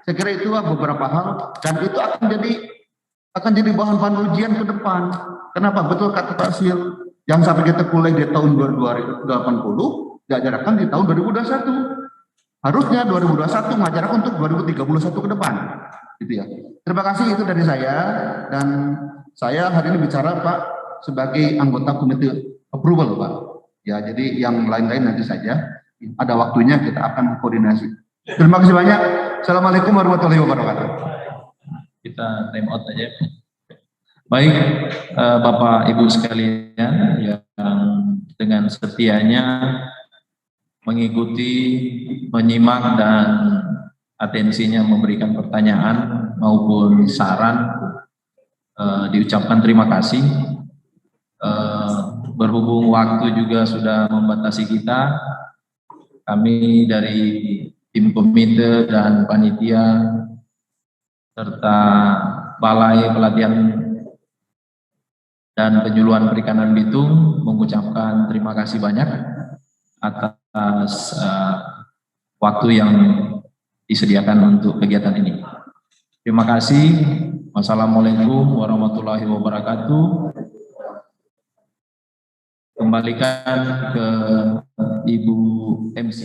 Saya kira itu beberapa hal dan itu akan jadi bahan ujian ke depan. Kenapa? Betul kata Pak Sil. Yang sampai kita kuliah di tahun 2080 diajarkan di tahun 2021. Harusnya 2021 mengajarkan untuk 2031 ke depan. Gitu ya. Terima kasih, itu dari saya. Dan saya hari ini bicara Pak sebagai anggota komite approval Pak. Ya, jadi yang lain-lain nanti saja. Ada waktunya kita akan koordinasi. Terima kasih banyak. Assalamualaikum warahmatullahi wabarakatuh. Kita time out aja. Baik, Bapak Ibu sekalian yang dengan setianya mengikuti, menyimak dan atensinya memberikan pertanyaan maupun saran, diucapkan terima kasih. Berhubung waktu juga sudah membatasi kita, kami dari tim komite dan panitia serta Balai Pelatihan dan Penyuluhan Perikanan Bitung mengucapkan terima kasih banyak atas waktu yang disediakan untuk kegiatan ini. Terima kasih. Wassalamualaikum warahmatullahi wabarakatuh. Kembalikan ke Ibu MC.